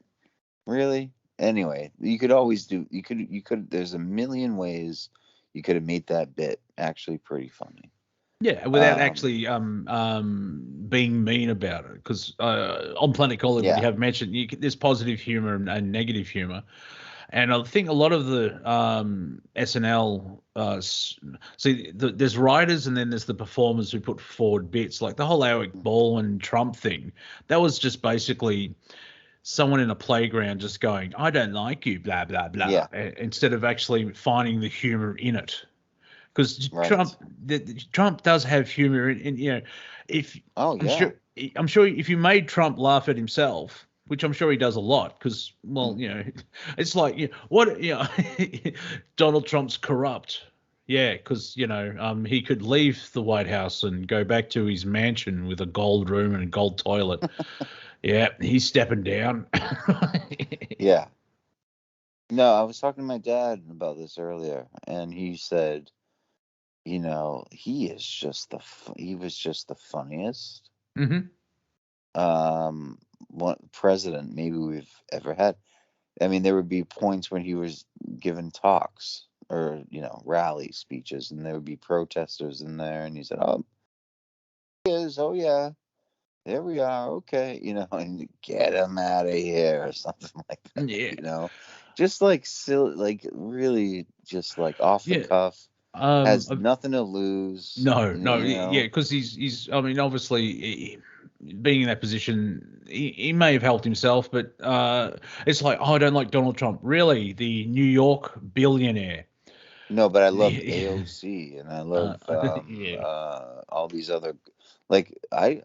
really? Anyway, you could always do. You could. There's a million ways you could have made that bit actually pretty funny. Yeah, without actually being mean about it, because on Planet Collingwood you have mentioned there's positive humor and negative humor. And I think a lot of the SNL, there's writers and then there's the performers who put forward bits, like the whole Alec Baldwin Trump thing. That was just basically someone in a playground just going, "I don't like you, blah, blah, blah," instead of actually finding the humor in it. Because Trump does have humor in I'm sure if you made Trump laugh at himself, which I'm sure he does a lot, because, well, it's like, Donald Trump's corrupt. Yeah, because, he could leave the White House and go back to his mansion with a gold room and a gold toilet. Yeah, he's stepping down. Yeah. No, I was talking to my dad about this earlier, and he said, he was just the funniest. Mm-hmm. What president maybe we've ever had. I mean, there would be points when he was giving talks or rally speeches, and there would be protesters in there, and he said, "Oh, yeah, there we are, okay," and get him out of here or something like that. Yeah. Just like silly, like really, just like off the cuff. Has nothing to lose. No, yeah, because he's. I mean, obviously, being in that position, he may have helped himself, but it's like, I don't like Donald Trump. Really, the New York billionaire. No, but I love AOC and I love all these other Like I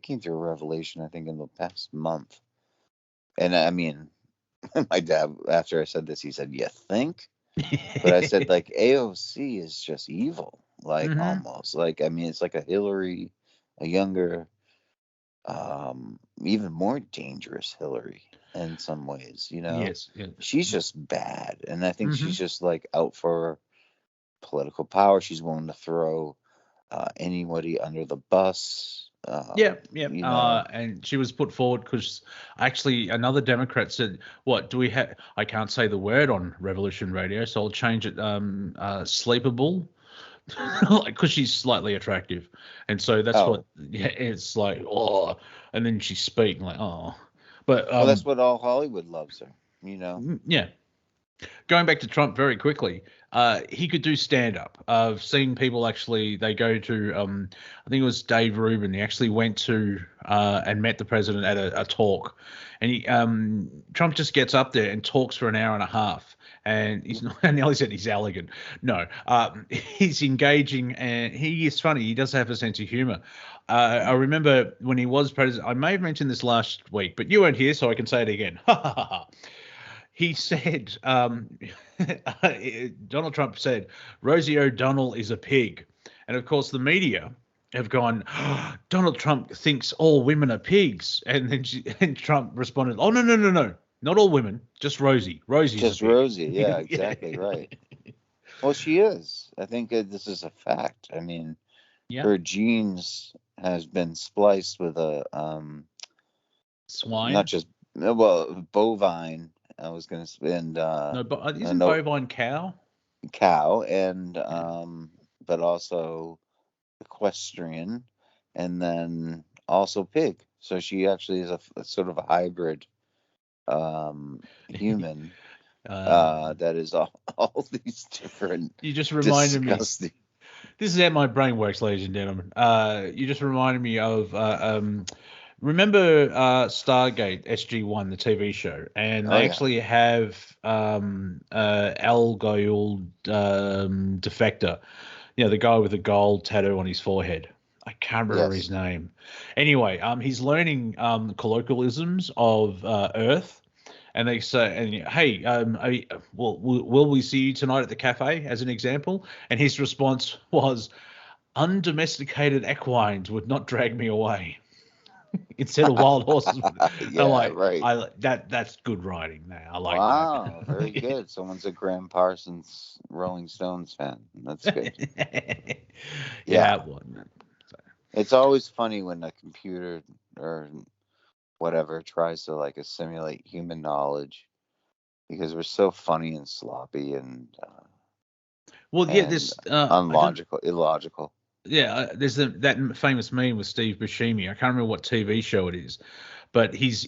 came through a revelation, I think, in the past month. And I mean, my dad, after I said this, he said, "You think?" But I said, like, AOC is just evil, like, almost. Like, I mean, it's like a Hillary, a younger, even more dangerous Hillary in some ways, you know? Yes. Yeah. She's just bad. And I think she's just, like, out for political power. She's willing to throw anybody under the bus. Yeah. You know? And she was put forward because actually another Democrat said, "What do we have?" I can't say the word on Revolution Radio, so I'll change it. Sleepable, because she's slightly attractive, and so that's what. Yeah, it's like, oh, and then she's speaking like, oh, but Well, that's what all Hollywood loves her, you know? yeah. Going back to Trump very quickly, he could do stand-up. I've seen people actually, they go to, I think it was Dave Rubin. He actually went to and met the president at a talk. And Trump just gets up there and talks for an hour and a half. And he's not, I nearly said he's elegant. No, he's engaging and he is funny. He does have a sense of humor. I remember when he was president, I may have mentioned this last week, but you weren't here, so I can say it again. He said, Donald Trump said, Rosie O'Donnell is a pig. And of course, the media have gone, oh, Donald Trump thinks all women are pigs. And then Trump responded, oh, no, not all women, just Rosie. Rosie's just Rosie. Yeah, exactly right. Well, she is. I think this is a fact. I mean, her genes has been spliced with a swine, not just bovine. I was going to spend isn't bovine cow, and but also equestrian, and then also pig. So she actually is a sort of a hybrid human that is all these different. You just reminded me. This is how my brain works, ladies and gentlemen. You just reminded me of remember Stargate SG-1, the TV show, and they actually have Algoil Defector, you know, the guy with the gold tattoo on his forehead. I can't remember his name. Anyway, he's learning colloquialisms of Earth, and they say, and hey, will we see you tonight at the cafe, as an example? And his response was, undomesticated equines would not drag me away. Instead of wild horses. Right. That's good writing there. I like that. Wow, very good. Someone's a Graham Parsons Rolling Stones fan. That's good. Yeah. It's always funny when a computer or whatever tries to like assimilate human knowledge, because we're so funny and sloppy and this illogical. Yeah, there's that famous meme with Steve Buscemi. I can't remember what TV show it is, but he's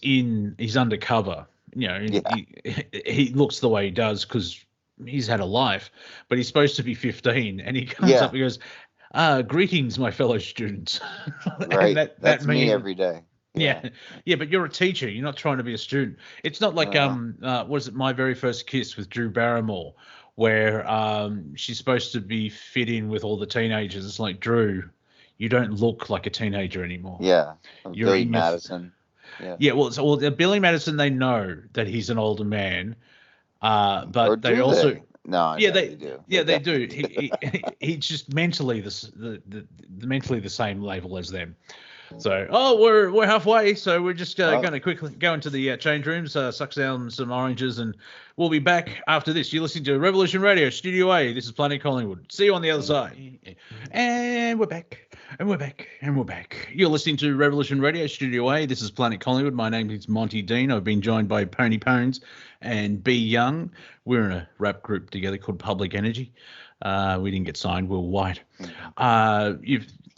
undercover. You know, he looks the way he does because he's had a life, but he's supposed to be 15, and he comes up and goes, greetings, my fellow students. Right, that's me every day. Yeah, but you're a teacher. You're not trying to be a student. It's not like what is it? My Very First Kiss with Drew Barrymore, where she's supposed to be fit in with all the teenagers. It's like, Drew, you don't look like a teenager anymore. Yeah, Billy Madison. Well, Billy Madison, they know that he's an older man, but they also they do. Yeah, they do. He's just mentally the mentally the same level as them. So, we're halfway, so we're just going to quickly go into the change rooms, suck down some oranges, and we'll be back after this. You're listening to Revolution Radio, Studio A. This is Planet Collingwood. See you on the other side. And we're back, and we're back, and we're back. You're listening to Revolution Radio, Studio A. This is Planet Collingwood. My name is Monty Dean. I've been joined by Pony Pones and B Young. We're in a rap group together called Public Energy. We didn't get signed. We're white.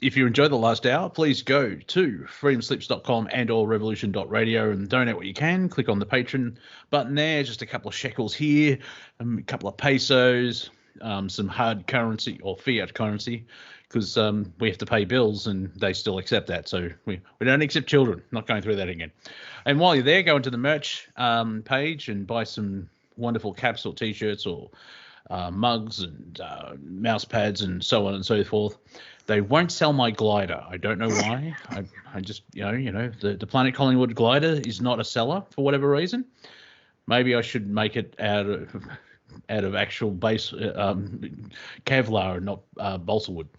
If you enjoyed the last hour, please go to freedomslips.com and or revolution.radio and donate what you can. Click on the Patreon button there. Just a couple of shekels here, a couple of pesos, some hard currency or fiat currency, because we have to pay bills and they still accept that. So we don't accept children. Not going through that again. And while you're there, go into the merch page and buy some wonderful caps or T-shirts or mugs and mouse pads and so on and so forth. They won't sell my glider. I don't know why. I just, the Planet Collingwood glider is not a seller for whatever reason. Maybe I should make it out of actual base Kevlar and not balsa wood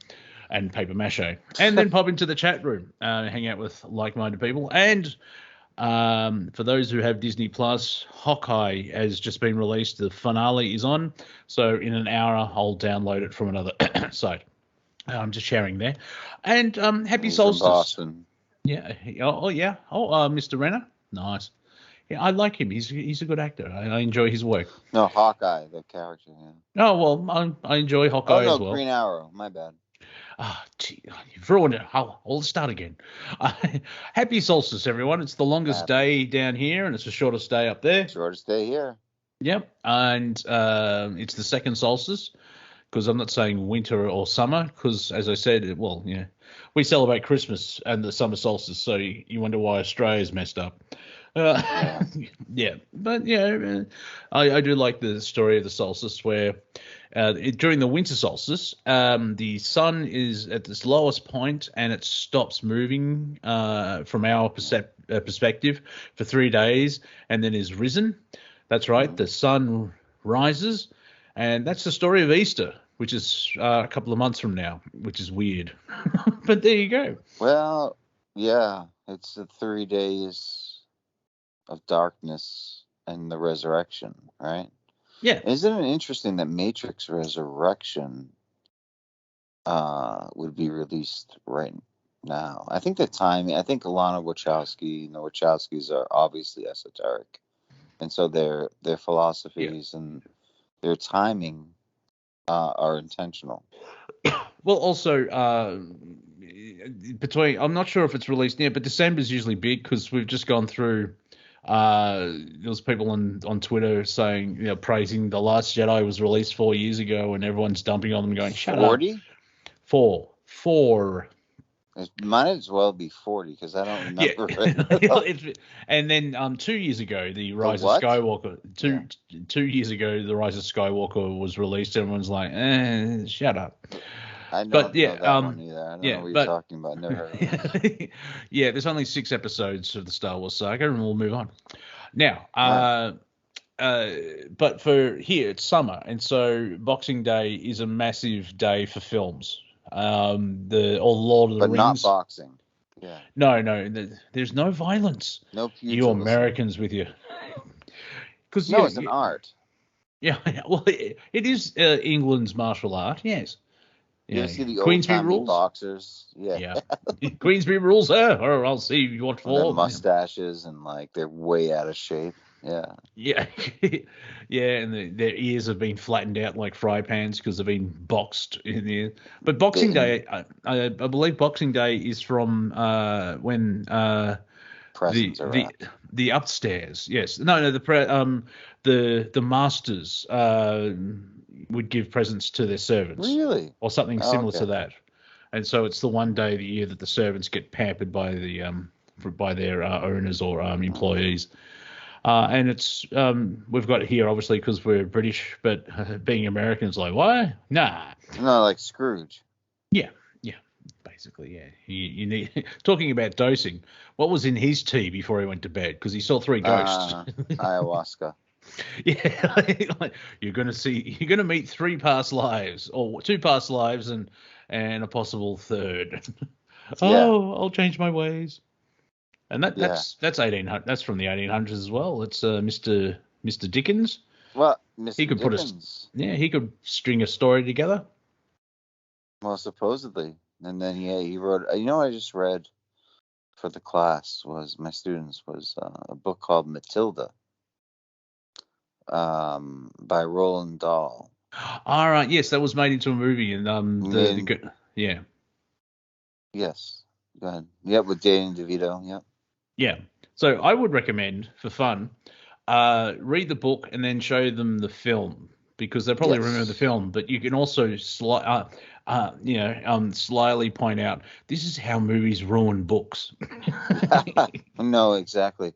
and paper mache. And then pop into the chat room, hang out with like-minded people. And for those who have Disney Plus, Hawkeye has just been released. The finale is on. So in an hour, I'll download it from another site. I'm just sharing there. And happy solstice. From Boston. Yeah. Oh, yeah. Oh, Mr. Renner. Nice. Yeah, I like him. He's a good actor. I enjoy his work. No, Hawkeye, the character. Yeah. Oh, well, I enjoy Hawkeye as well. Green Arrow. My bad. Gee, you've ruined it. I'll start again. Happy solstice, everyone. It's the longest day down here, and it's the shortest day up there. Shortest day here. Yep. And it's the second solstice, because I'm not saying winter or summer, because, as I said, we celebrate Christmas and the summer solstice, so you wonder why Australia's messed up. Yeah. But, I do like the story of the solstice where during the winter solstice, the sun is at its lowest point and it stops moving from our perspective for 3 days and then is risen. That's right. The sun rises, and that's the story of Easter, which is a couple of months from now, which is weird. But there you go. Well, yeah, it's the 3 days of darkness and the resurrection, right? Yeah. Isn't it interesting that Matrix Resurrection would be released right now? I think the timing, I think Lana Wachowski, the Wachowskis are obviously esoteric. And so their philosophies and their timing are intentional. Well, also, I'm not sure if it's released now, but December's usually big because we've just gone through. There was people on Twitter saying, praising The Last Jedi was released 4 years ago, and everyone's dumping on them, going, "Shut 40? up." 4. It might as well be 40 because I don't remember it. And then 2 years ago, the Rise of Skywalker. Two years ago, the Rise of Skywalker was released. Everyone's like, shut up. I don't know that one either. I don't know what you're talking about. Never heard of it. Yeah, there's only 6 episodes of the Star Wars saga, and we'll move on. Now, but for here, it's summer, and so Boxing Day is a massive day for films. The Lord of the Rings. But not boxing. Yeah. No, there's no violence. No pugilism. You Americans with you. It's an art. Yeah, well, it is England's martial art, yes. You see the Queensbury rules? Boxers. Yeah. Queensbury rules, or I'll see what for. Their mustaches and they're way out of shape. Yeah. Yeah. Yeah, and their ears have been flattened out like fry pans because they've been boxed in there. But Boxing Day, I believe Boxing Day is from when the upstairs. Yes. No, the masters would give presents to their servants. Really? Or something similar to that. And so it's the one day of the year that the servants get pampered by their owners or employees. And it's we've got it here obviously because we're British, but being Americans, like, why? Nah. No, like Scrooge. Yeah, basically, yeah. You need talking about dosing. What was in his tea before he went to bed? Because he saw 3 ghosts. Ayahuasca. Yeah, you're gonna meet 3 past lives or 2 past lives and a possible third. I'll change my ways. And that's 1800. That's from the 1800s as well. It's Mr. Dickens. Well, Mr. He could Dickens. he could string a story together. Well, supposedly, and then he wrote. I just read for the class my students was a book called Matilda, by Roald Dahl. All right. Yes, that was made into a movie, and yeah. Yes. Go ahead. Yep, with Danny DeVito. Yep. Yeah. So I would recommend, for fun, read the book and then show them the film because they'll probably remember the film. But you can also slyly point out this is how movies ruin books. No, exactly.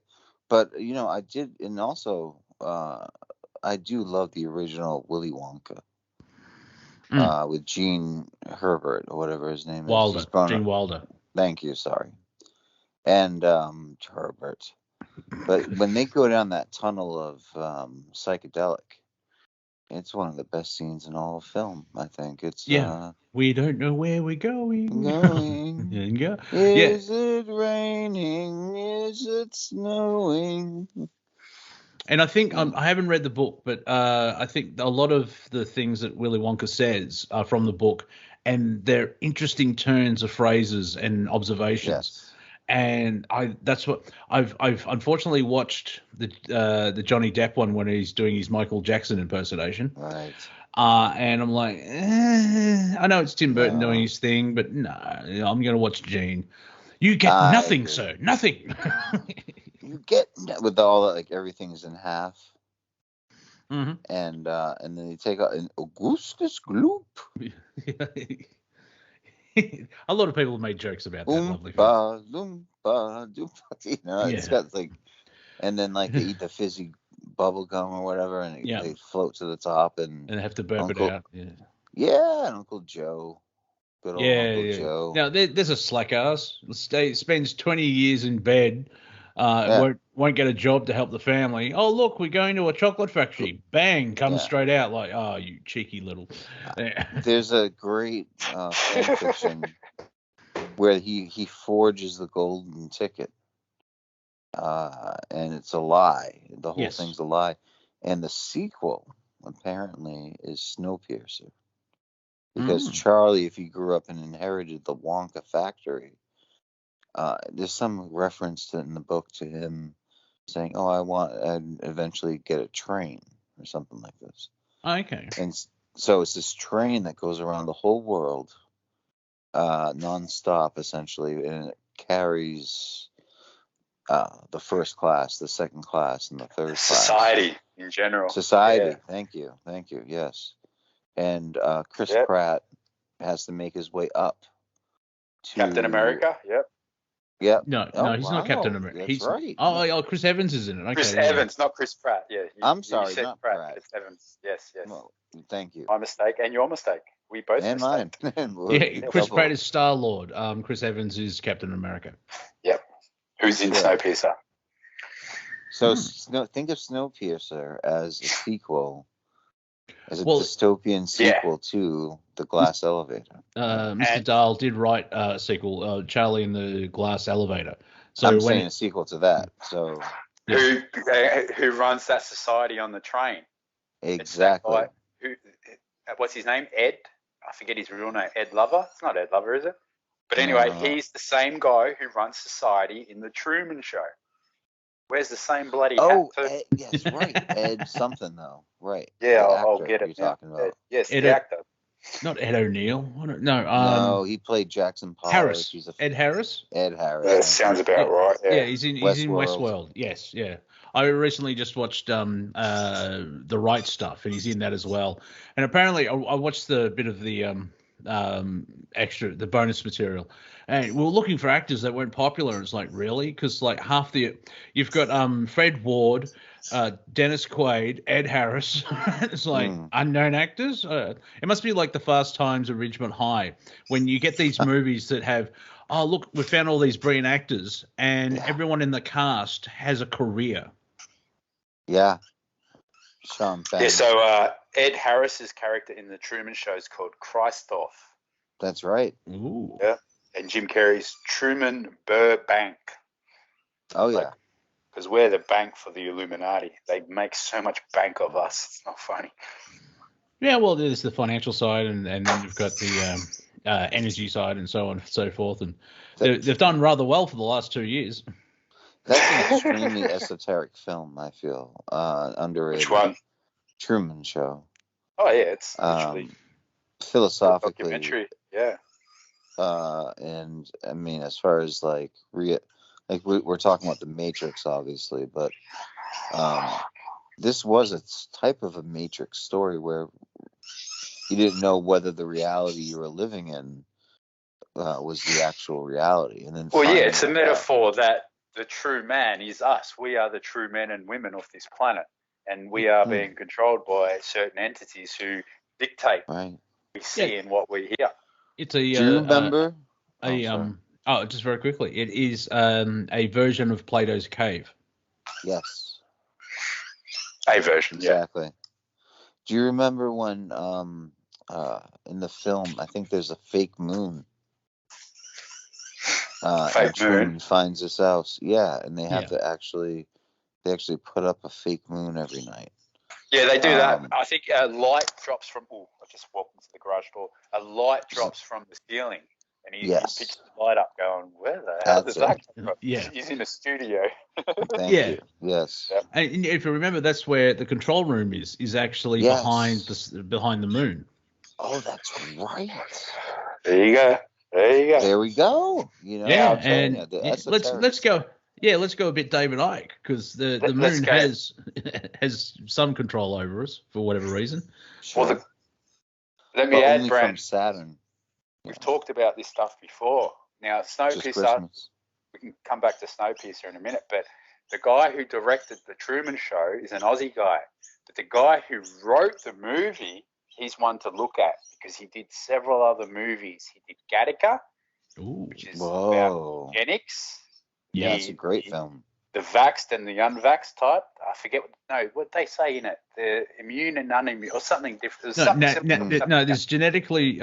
But I did, and also do love the original Willy Wonka. Mm. With Gene Herbert or whatever his name is. Wilder, He's grown Gene up. Wilder. Thank you, sorry. And Herbert. But when they go down that tunnel of psychedelic, it's one of the best scenes in all of film, I think. It's We don't know where we're going. going. Is it raining? Is it snowing? And I think I haven't read the book, but I think a lot of the things that Willy Wonka says are from the book, and they're interesting turns of phrases and observations. Yes. And that's what I've unfortunately watched the Johnny Depp one when he's doing his Michael Jackson impersonation. Right. And I'm like, I know it's Tim Burton doing his thing, but no, I'm going to watch Gene. You get nothing, sir. Nothing. You get with all that, like everything's in half. Mm-hmm. And then you take out an Augustus Gloop. A lot of people have made jokes about that lovely film. Loompa, you know, it's got like, and then like they eat the fizzy bubble gum or whatever, and they float to the top, and they have to burp it out. Yeah, and Uncle Joe. Good old Uncle Joe. Now there's a slack ass. Spends 20 years in bed. Won't get a job to help the family. Oh, look, we're going to a chocolate factory. Bang, comes straight out like, oh, you cheeky little. There's a great fan fiction where he forges the golden ticket, and it's a lie. The whole thing's a lie, and the sequel apparently is Snowpiercer, because Charlie, if he grew up and inherited the Wonka factory. There's some reference in the book to him saying, "Oh, I'd eventually get a train or something like this." Okay. And so it's this train that goes around the whole world, nonstop, essentially, and it carries the first class, the second class, and the third class. Society in general. Society. Yeah. Thank you. Yes. And Chris Pratt has to make his way up to Captain America. Yep. Yep. No, he's not Captain America. That's right. Oh, Chris Evans is in it. Okay, Chris Evans, not Chris Pratt. Yeah. I'm sorry, not Pratt. Chris Evans. Yes. Well, thank you. My mistake and your mistake. We both and mine. Chris Pratt is Star-Lord. Chris Evans is Captain America. Yep. Who's in Snowpiercer? So think of Snowpiercer as a sequel, as a dystopian sequel to The Glass Elevator. Mr. Dahl did write a sequel, Charlie and the Glass Elevator. So I'm saying a sequel to that. So who runs that society on the train? Exactly. What's his name? Ed? I forget his real name. Ed Lover? It's not Ed Lover, is it? But anyway, he's the same guy who runs society in the Truman Show. Wears the same bloody hat. Ed, yes, right. Ed something, though. Right. Yeah, I'll get it. You're talking about. Yes, the actor. Not Ed O'Neill. No, he played Jackson Pollock. Harris. Ed Harris? Ed Harris. That sounds about right. Yeah, he's in Westworld. Yes, yeah. I recently just watched The Right Stuff, and he's in that as well. And apparently, I watched the bit of the the bonus material, and we were looking for actors that weren't popular. And it's like, really? Because like you've got Fred Ward, Dennis Quaid, Ed Harris. It's like unknown actors. It must be like the Fast Times of Ridgemont High, when you get these movies that have, oh look, we found all these brilliant actors, and everyone in the cast has a career. Yeah. Sean Penn. Yeah, so Ed Harris's character in the Truman Show is called Christoph. That's right. Ooh. Yeah. And Jim Carrey's Truman Burbank. Oh, yeah. Because we're the bank for the Illuminati. They make so much bank of us. It's not funny. Yeah, well, there's the financial side, and then you've got the energy side and so on and so forth. And they've done rather well for the last 2 years. That's an extremely esoteric film, I feel. Underrated. Which one? Truman Show. Oh, yeah, it's literally philosophically. Documentary, yeah. And, I mean, as far as, like, we're talking about The Matrix, obviously, but this was a type of a Matrix story where you didn't know whether the reality you were living in was the actual reality. And then it's a metaphor that the true man is us. We are the true men and women of this planet. and we are being controlled by certain entities who dictate Right. what we see and what we hear. It's a. Do you remember? Just very quickly, it is a version of Plato's Cave. Yes. A version, exactly. Yeah. Do you remember when in the film, I think there's a fake moon? Fake Truman moon finds this house. Yeah, and they have to actually put up a fake moon every night. Yeah, they do that. I think a light drops from. Oh, I just walked into the garage door. A light drops from the ceiling, and he picks the light up, going, "Where the hell does that come from?" Yeah, he's in a studio. Thank you. Yes. Yep. And if you remember, that's where the control room is actually behind the moon. Oh, that's right. There you go. There we go. You know, yeah, and let's go. Yeah, let's go a bit David Icke, because the moon has some control over us for whatever reason. Sure. Well, let me add, Brent, from Saturn. We've talked about this stuff before. Now, Snowpiercer, we can come back to Snowpiercer in a minute, but the guy who directed The Truman Show is an Aussie guy. But the guy who wrote the movie, he's one to look at, because he did several other movies. He did Gattaca, which is about eugenics. Yeah, it's a great film. The vaxxed and the unvaxxed type. I forget what they say in it. The immune and unimmune, or something different. There's genetically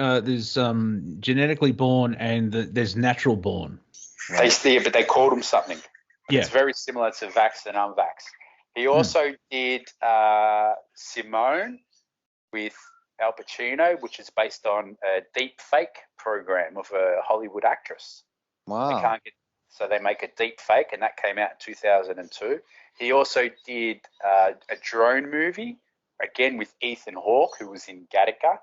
born and there's natural born. Right. But they called them something. Yeah. It's very similar to vaxxed and unvaxxed. He also did Simone with Al Pacino, which is based on a deep fake program of a Hollywood actress. Wow. So they make a deep fake, and that came out in 2002. He also did a drone movie, again with Ethan Hawke, who was in Gattaca.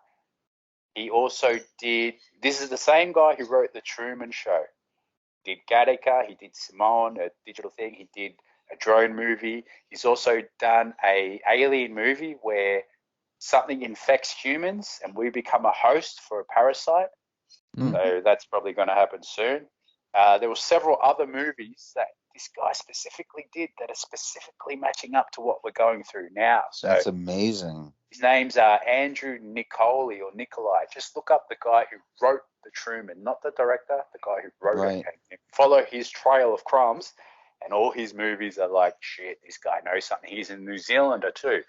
He also did, this is the same guy who wrote The Truman Show. He did Gattaca, he did Simone, a digital thing, he did a drone movie. He's also done a alien movie where something infects humans and we become a host for a parasite. So that's probably going to happen soon. There were several other movies that this guy specifically did that are specifically matching up to what we're going through now. So that's amazing. His name's Andrew Nicolai. Just look up the guy who wrote The Truman, not the director, the guy who wrote it. And follow his trail of crumbs, and all his movies are like, shit, this guy knows something. He's a New Zealander too.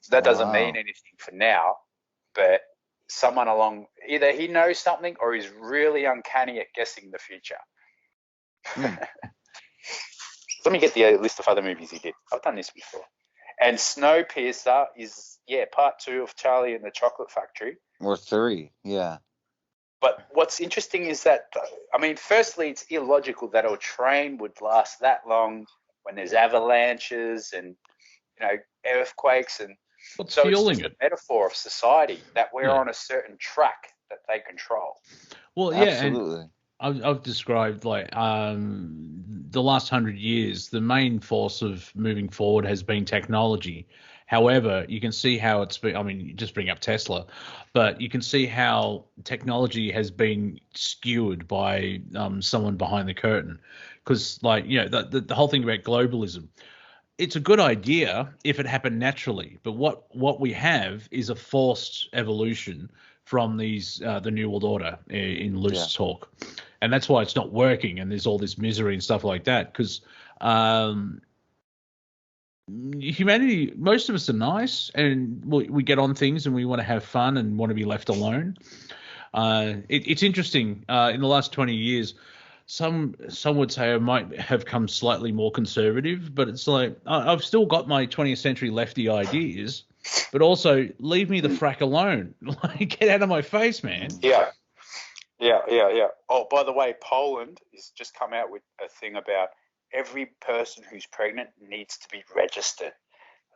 So that doesn't mean anything for now, but someone along, either he knows something or he's really uncanny at guessing the future. Let me get the list of other movies he did. I've done this before. And Snowpiercer is, part 2 of Charlie and the Chocolate Factory. Or 3, yeah. But what's interesting is that, firstly, it's illogical that a train would last that long when there's avalanches and, earthquakes. And what's so fueling it's just a metaphor of society that we're on a certain track that they control. Well, yeah, absolutely. And I've described the last 100 years, the main force of moving forward has been technology. However, you can see how it's been, you just bring up Tesla, but you can see how technology has been skewed by someone behind the curtain. Because, the whole thing about globalism, it's a good idea if it happened naturally. But what we have is a forced evolution from the New World Order in loose talk. And that's why it's not working, and there's all this misery and stuff like that. Because humanity, most of us are nice, and we get on things, and we want to have fun and want to be left alone. It's interesting. In the last 20 years, some would say I might have come slightly more conservative, but it's like I've still got my 20th century lefty ideas, but also leave me the frack alone. Get out of my face, man. Yeah. Oh, by the way, Poland has just come out with a thing about every person who's pregnant needs to be registered.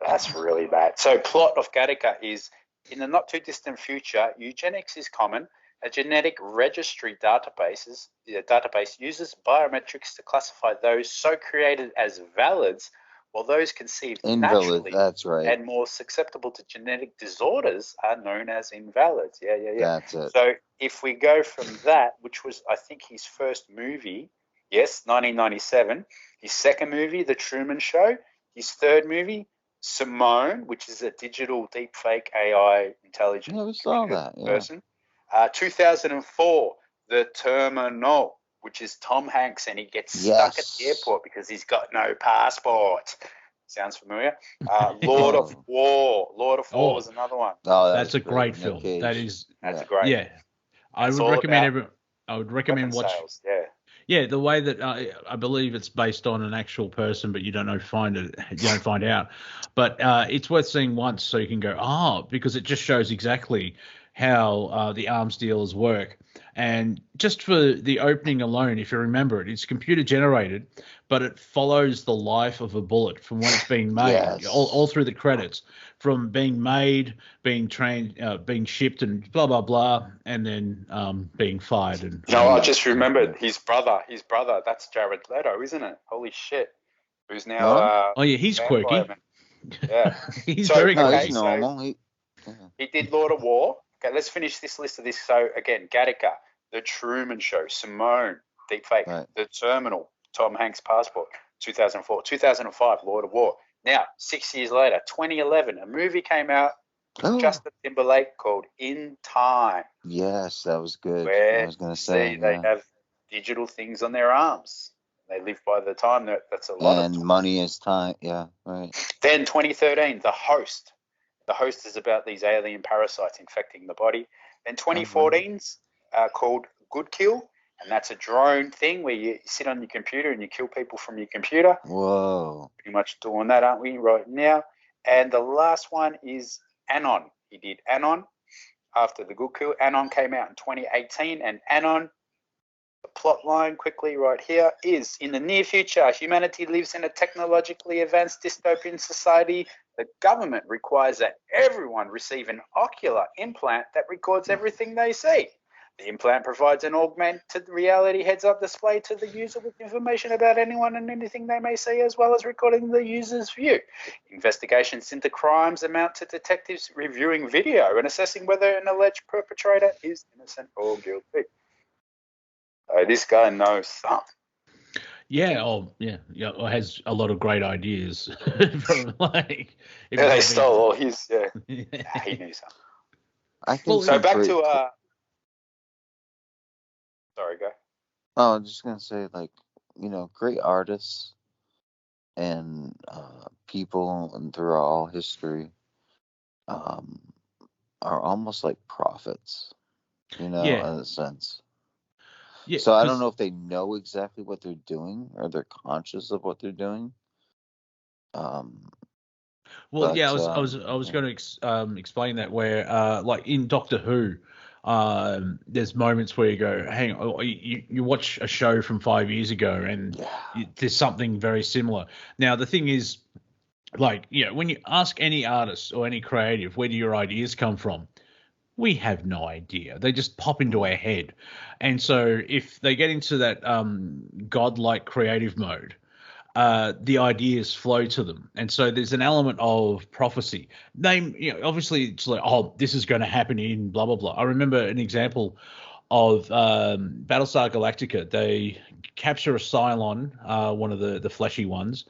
That's really bad. So plot of Gattaca is, in the not too distant future, eugenics is common. A genetic registry database uses biometrics to classify those so created as valids, while those conceived naturally and more susceptible to genetic disorders are known as invalids. Yeah. That's it. So if we go from that, which was, I think, his first movie, 1997, his second movie, The Truman Show, his third movie, Simone, which is a digital deepfake AI intelligent Yeah, we saw that. Yeah. person. 2004, The Terminal, which is Tom Hanks, and he gets stuck at the airport because he's got no passport. Sounds familiar? Lord of War. Lord of War was another one. Oh, that's a great film. That's a great. Yeah, I would recommend watching. Sales. Yeah. Yeah, the way that I believe it's based on an actual person, but you don't find out. But it's worth seeing once so you can go, because it just shows exactly how the arms dealers work. And just for the opening alone, if you remember it, it's computer generated, but it follows the life of a bullet from when it's being made, all through the credits, from being made, being trained, being shipped, and blah blah blah, and then being fired. And I just remembered his brother. That's Jared Leto, isn't it? Holy shit! Who's now? He's quirky. Yeah, he's very quirky. He's normal. He did Lord of War. Okay, let's finish this list of this. So again, Gattaca, The Truman Show, Simone, deepfake, The Terminal, Tom Hanks' Passport, 2004, 2005, Lord of War. Now, 6 years later, 2011, a movie came out with Justin Timberlake called In Time. Yes, that was good. Where I was going to say they have digital things on their arms. They live by the time. That's a lot. And money is time. Yeah, right. Then 2013, The Host. The Host is about these alien parasites infecting the body. Then 2014's called Good Kill, and that's a drone thing where you sit on your computer and you kill people from your computer. Whoa. Pretty much doing that, aren't we, right now? And the last one is Anon. He did Anon after the Good Kill. Anon came out in 2018, and Anon, the plot line quickly right here is, in the near future, humanity lives in a technologically advanced dystopian society. The government requires that everyone receive an ocular implant that records everything they see. The implant provides an augmented reality heads-up display to the user with information about anyone and anything they may see, as well as recording the user's view. Investigations into crimes amount to detectives reviewing video and assessing whether an alleged perpetrator is innocent or guilty. This guy knows something. Has a lot of great ideas. They stole all his. Yeah, he knew something. I think so. Back to Sorry, go. Oh, I'm just gonna say, great artists and people and throughout all history are almost like prophets, in a sense. Yeah, so I don't know if they know exactly what they're doing or they're conscious of what they're doing. I was going to explain that where, like in Doctor Who, there's moments where you go, hang on, you watch a show from 5 years ago and there's something very similar. Now, the thing is, when you ask any artist or any creative, where do your ideas come from? We have no idea. They just pop into our head. And so if they get into that godlike creative mode, the ideas flow to them. And so there's an element of prophecy. Obviously it's like, this is going to happen in blah, blah, blah. I remember an example of Battlestar Galactica. They capture a Cylon, one of the fleshy ones,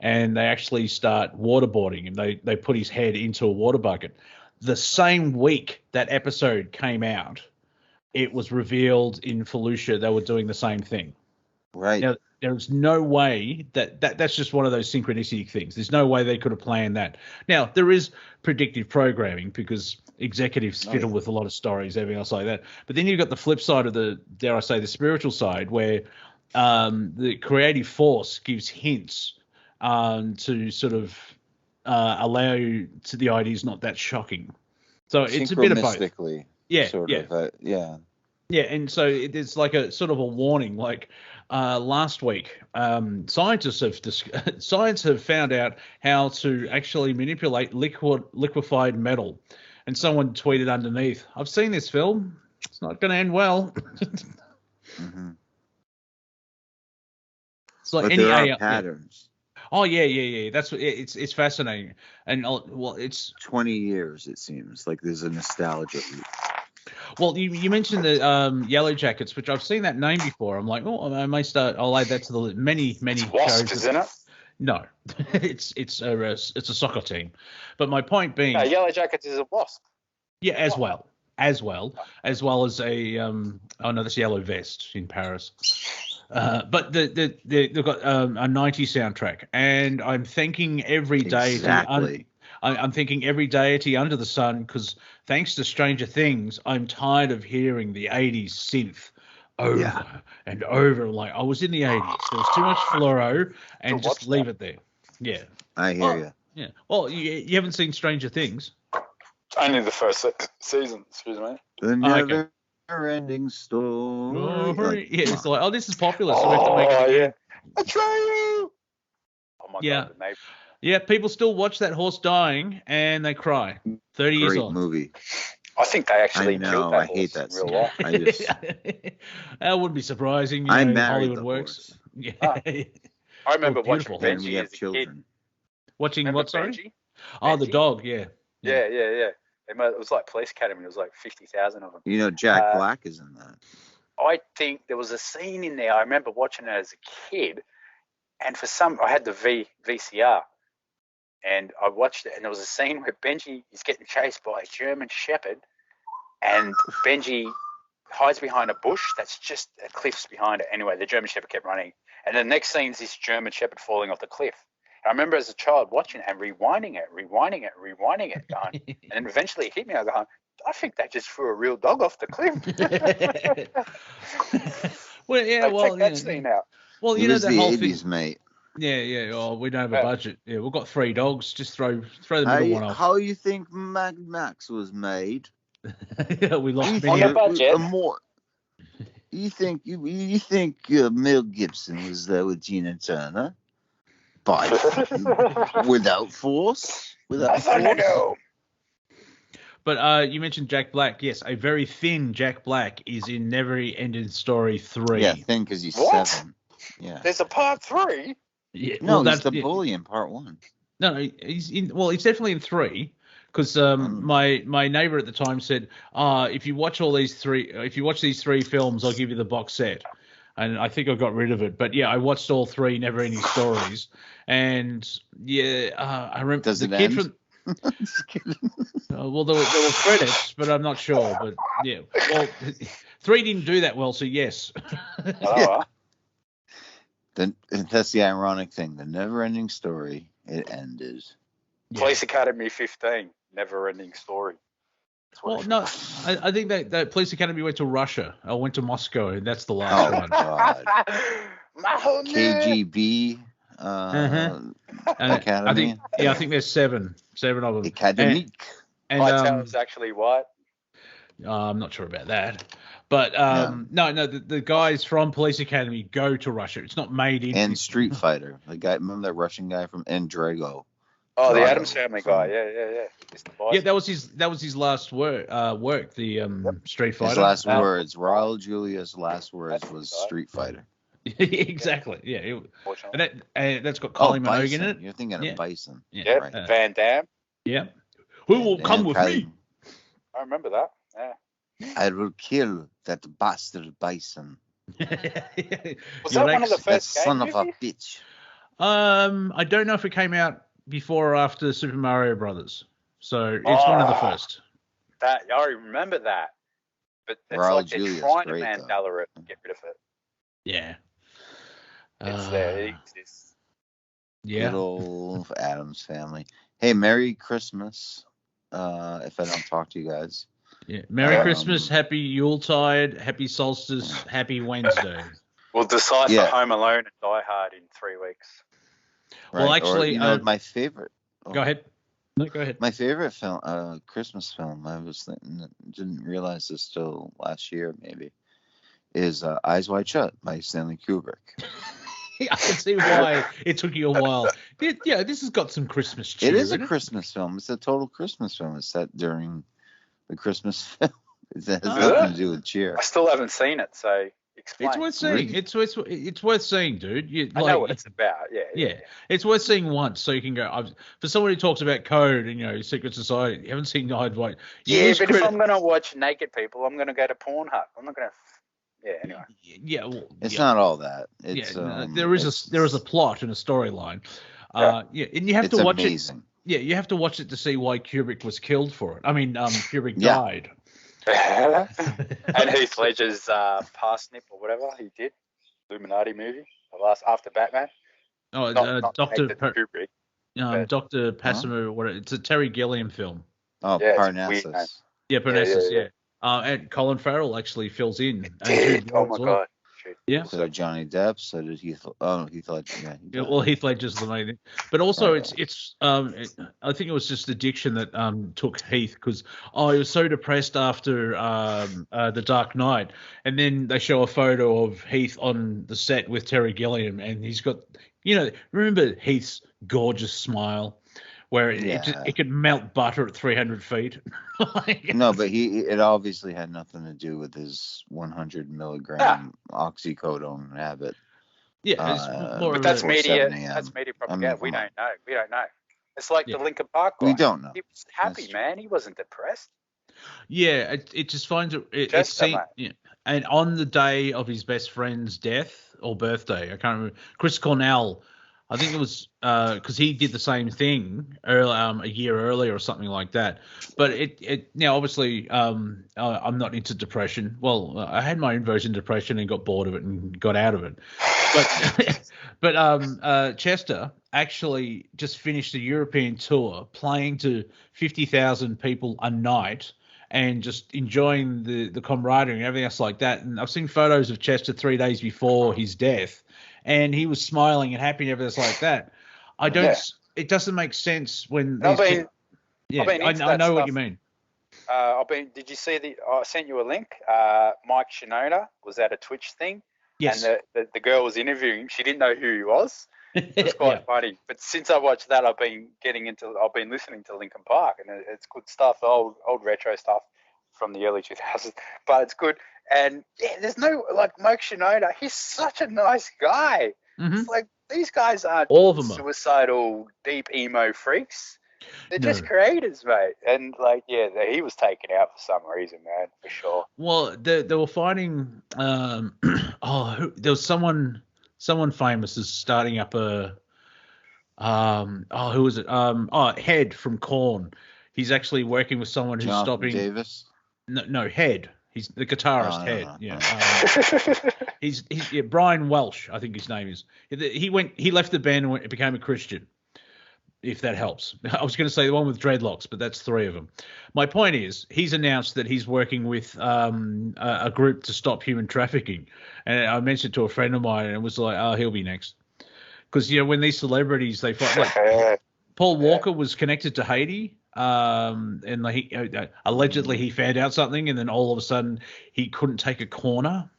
and they actually start waterboarding him. They put his head into a water bucket. The same week that episode came out, it was revealed in Fallujah they were doing the same thing. Right. Now, there's no way that's just one of those synchronicity things. There's no way they could have planned that. Now, there is predictive programming because executives fiddle with a lot of stories, everything else like that. But then you've got the flip side of the spiritual side where the creative force gives hints to sort of allow you to the ideas not that shocking. So it's a bit of both. Yeah. Yeah, and so it's like a sort of a warning. Like last week, science have found out how to actually manipulate liquefied metal. And someone tweeted underneath, "I've seen this film. It's not going to end well." Mm-hmm. It's like but there are patterns. Oh yeah. That's what it's fascinating, and it's 20 years. It seems like there's a nostalgia. Well, you mentioned the Yellow Jackets, which I've seen that name before. I'm like, I may start. I'll add that to the many Wasps, shows. Isn't it? No, it's a soccer team. But my point being, No, Yellow Jackets is a wasp. yeah, as well as a oh no, that's Yellow Vest in Paris. But they've got a 90s soundtrack, and I'm thanking every deity. Exactly. I'm thinking every deity under the sun, because thanks to Stranger Things, I'm tired of hearing the 80s synth over and over. Like, I was in the 80s. There was too much fluoro, and just leave it there. Yeah. I hear you. Yeah. Well, you haven't seen Stranger Things? Only the first season, excuse me. The never-ending story. Yeah, it's like, oh, this is popular, so we have to make it again. Atreyu! Oh my Yeah. God, the neighbor. Yeah, people still watch that horse dying and they cry. 30 years Great on. movie. I think they actually I killed know. that I hate that horse in real life. scene. I just. That wouldn't be surprising. I You know, married Hollywood the works. horse. Yeah. I remember watching beautiful. And we Benji have as a kid. children. Watching Remember what, sorry? Benji? Oh, the Benji? dog, yeah. Yeah. It was like Police Academy. There was like 50,000 of them. You know, Jack Black is in that. I think there was a scene in there. I remember watching it as a kid, and I had the VCR, and I watched it, and there was a scene where Benji is getting chased by a German Shepherd, and Benji hides behind a bush that's just a cliff's behind it. Anyway, the German Shepherd kept running, and the next scene is this German Shepherd falling off the cliff. And I remember as a child watching it and rewinding it, going, and then eventually it hit me. I go, I think they just threw a real dog off the cliff. Well, yeah, check that scene out. Well, you It know was that the whole 80s, thing. mate. Yeah. Oh, we don't have a budget. Yeah, we've got 3 dogs. Just throw the middle one off. How you think Mad Max was made? We lost On the budget. You think Mel Gibson was there with Tina Turner? But without force? Without force? No. But you mentioned Jack Black. Yes, a very thin Jack Black is in Never Ending Story 3. Yeah, thin because he's What? 7. Yeah. There's a part 3. Yeah, No, well, he's the bully in part 1. No, he's in. Well, he's definitely in 3. Because my neighbor at the time said, if you watch these 3 films, I'll give you the box set. And I think I got rid of it. But yeah, I watched all 3 Never Ending Stories. And yeah, I remember Does the it kid end? from. Well, there were credits, but I'm not sure. But yeah, well, 3 didn't do that well, so yes. Oh, Then that's the ironic thing. The never-ending story. It ended. Yeah. Police Academy 15. Never-ending story. Well, no, I think that Police Academy went to Russia. I went to Moscow, and that's the last Oh one. God. My whole KGB And Academy. I think there's 7 of them. Academic. And Vitale's actually white. I'm not sure about that. But no, the guys from Police Academy go to Russia. It's not made in. And Street Fighter. The guy, remember that Russian guy from Drago? Oh, the Drago Addams Family guy. Yeah. Mr. Bison. Yeah, that was his last work. The Street Fighter. His last words. Raul Julia's last words was Street Fighter. Exactly. Yeah. And that's got Colin Minogue in it. You're thinking of Bison. Yeah. Right. Van Damme. Yeah. Who will come with me? I remember that. Yeah. I will kill that bastard Bison. Was that one of the That first son game of a movies? bitch. I don't know if it came out before or after Super Mario Brothers. So it's one of the first. That I remember that. But it's Raul like they're Julia's trying to great, Mandela it and get rid of it. Yeah. It's there. It exists. Yeah. Good old Addams Family. Hey, Merry Christmas. If I don't talk to you guys. Yeah. Merry Christmas, Happy Yuletide, Happy Solstice, Happy Wednesday. We'll decipher Home Alone and Die Hard in 3 weeks. Well, Right? actually, Or, my favorite. Go ahead. No, go ahead. My favorite film, Christmas film, I was thinking, didn't realize this till last year maybe, is Eyes Wide Shut by Stanley Kubrick. I can see why it took you a while. Yeah, this has got some Christmas cheer. It is a in it. Christmas film. It's a total Christmas film. It's set during the Christmas film. It has nothing to do with cheer. I still haven't seen it, so explain. It's worth seeing. It's worth seeing, dude. I know what it's about. Yeah. It's worth seeing once, so you can go. For someone who talks about code and secret society, you haven't seen Eyes Wide. If I'm gonna watch naked people, I'm gonna go to Pornhub. I'm not gonna yeah. Anyway, Yeah, well, It's not all that. It's there is a plot and a storyline. And you have it's to watch amazing. it. Yeah, you have to watch it to see why Kubrick was killed for it. I mean, Kubrick Yeah. died. and Heath Ledger's Parsnip or whatever he did, Illuminati movie, the last after Batman. Oh, Not Doctor Kubrick. But, Doctor Passimo. What? It's a Terry Gilliam film. Oh, Yeah, Parnassus. Yeah, Parnassus. Yeah. And Colin Farrell actually fills in. Oh my god. Yeah. So did Johnny Depp. So did Heath. Oh, Heath Ledger. Yeah. Yeah, well, Heath Ledger's the main thing, but also I think it was just addiction that took Heath because he was so depressed after The Dark Knight, and then they show a photo of Heath on the set with Terry Gilliam, and he's got remember Heath's gorgeous smile, where it could melt butter at 300 feet. No, but it obviously had nothing to do with his 100 milligram oxycodone habit. Yeah, it's more but of that's a, media. That's media propaganda. We don't know. We don't know. It's like the Linkin Park guy. We don't know. He was happy, man. He wasn't depressed. Yeah, it just finds it seemed, and on the day of his best friend's death or birthday, I can't remember. Chris Cornell, I think it was because he did the same thing a year earlier or something like that. But it now obviously I'm not into depression. Well, I had my own version of depression and got bored of it and got out of it. But Chester actually just finished a European tour playing to 50,000 people a night and just enjoying the camaraderie and everything else like that. And I've seen photos of Chester 3 days before his death, and he was smiling and happy and everything else like that. It doesn't make sense when I know what you mean. Did you see I sent you a link. Mike Shinoda was at a Twitch thing. Yes. And the girl was interviewing him. She didn't know who he was. It's quite funny. But since I watched that, I've been listening to Linkin Park, and it's good stuff, old retro stuff from the early 2000s. But it's good. And there's no Mike Shinoda. He's such a nice guy. Mm-hmm. It's like these guys aren't all of them suicidal, deep emo freaks. They're just creators, mate. And he was taken out for some reason, man, for sure. Well, they were finding there was someone famous is starting up a who was it? Head from Korn. He's actually working with someone who's stopping Davis. No, Head. He's the guitarist, Head. Yeah. He's Brian Welsh, I think his name is. He left the band and became a Christian. If that helps. I was going to say the one with dreadlocks, but that's three of them. My point is, he's announced that he's working with a group to stop human trafficking. And I mentioned to a friend of mine, and it was like, he'll be next. Because, when these celebrities, they fight. Paul Walker was connected to Haiti, and allegedly he found out something, and then all of a sudden he couldn't take a corner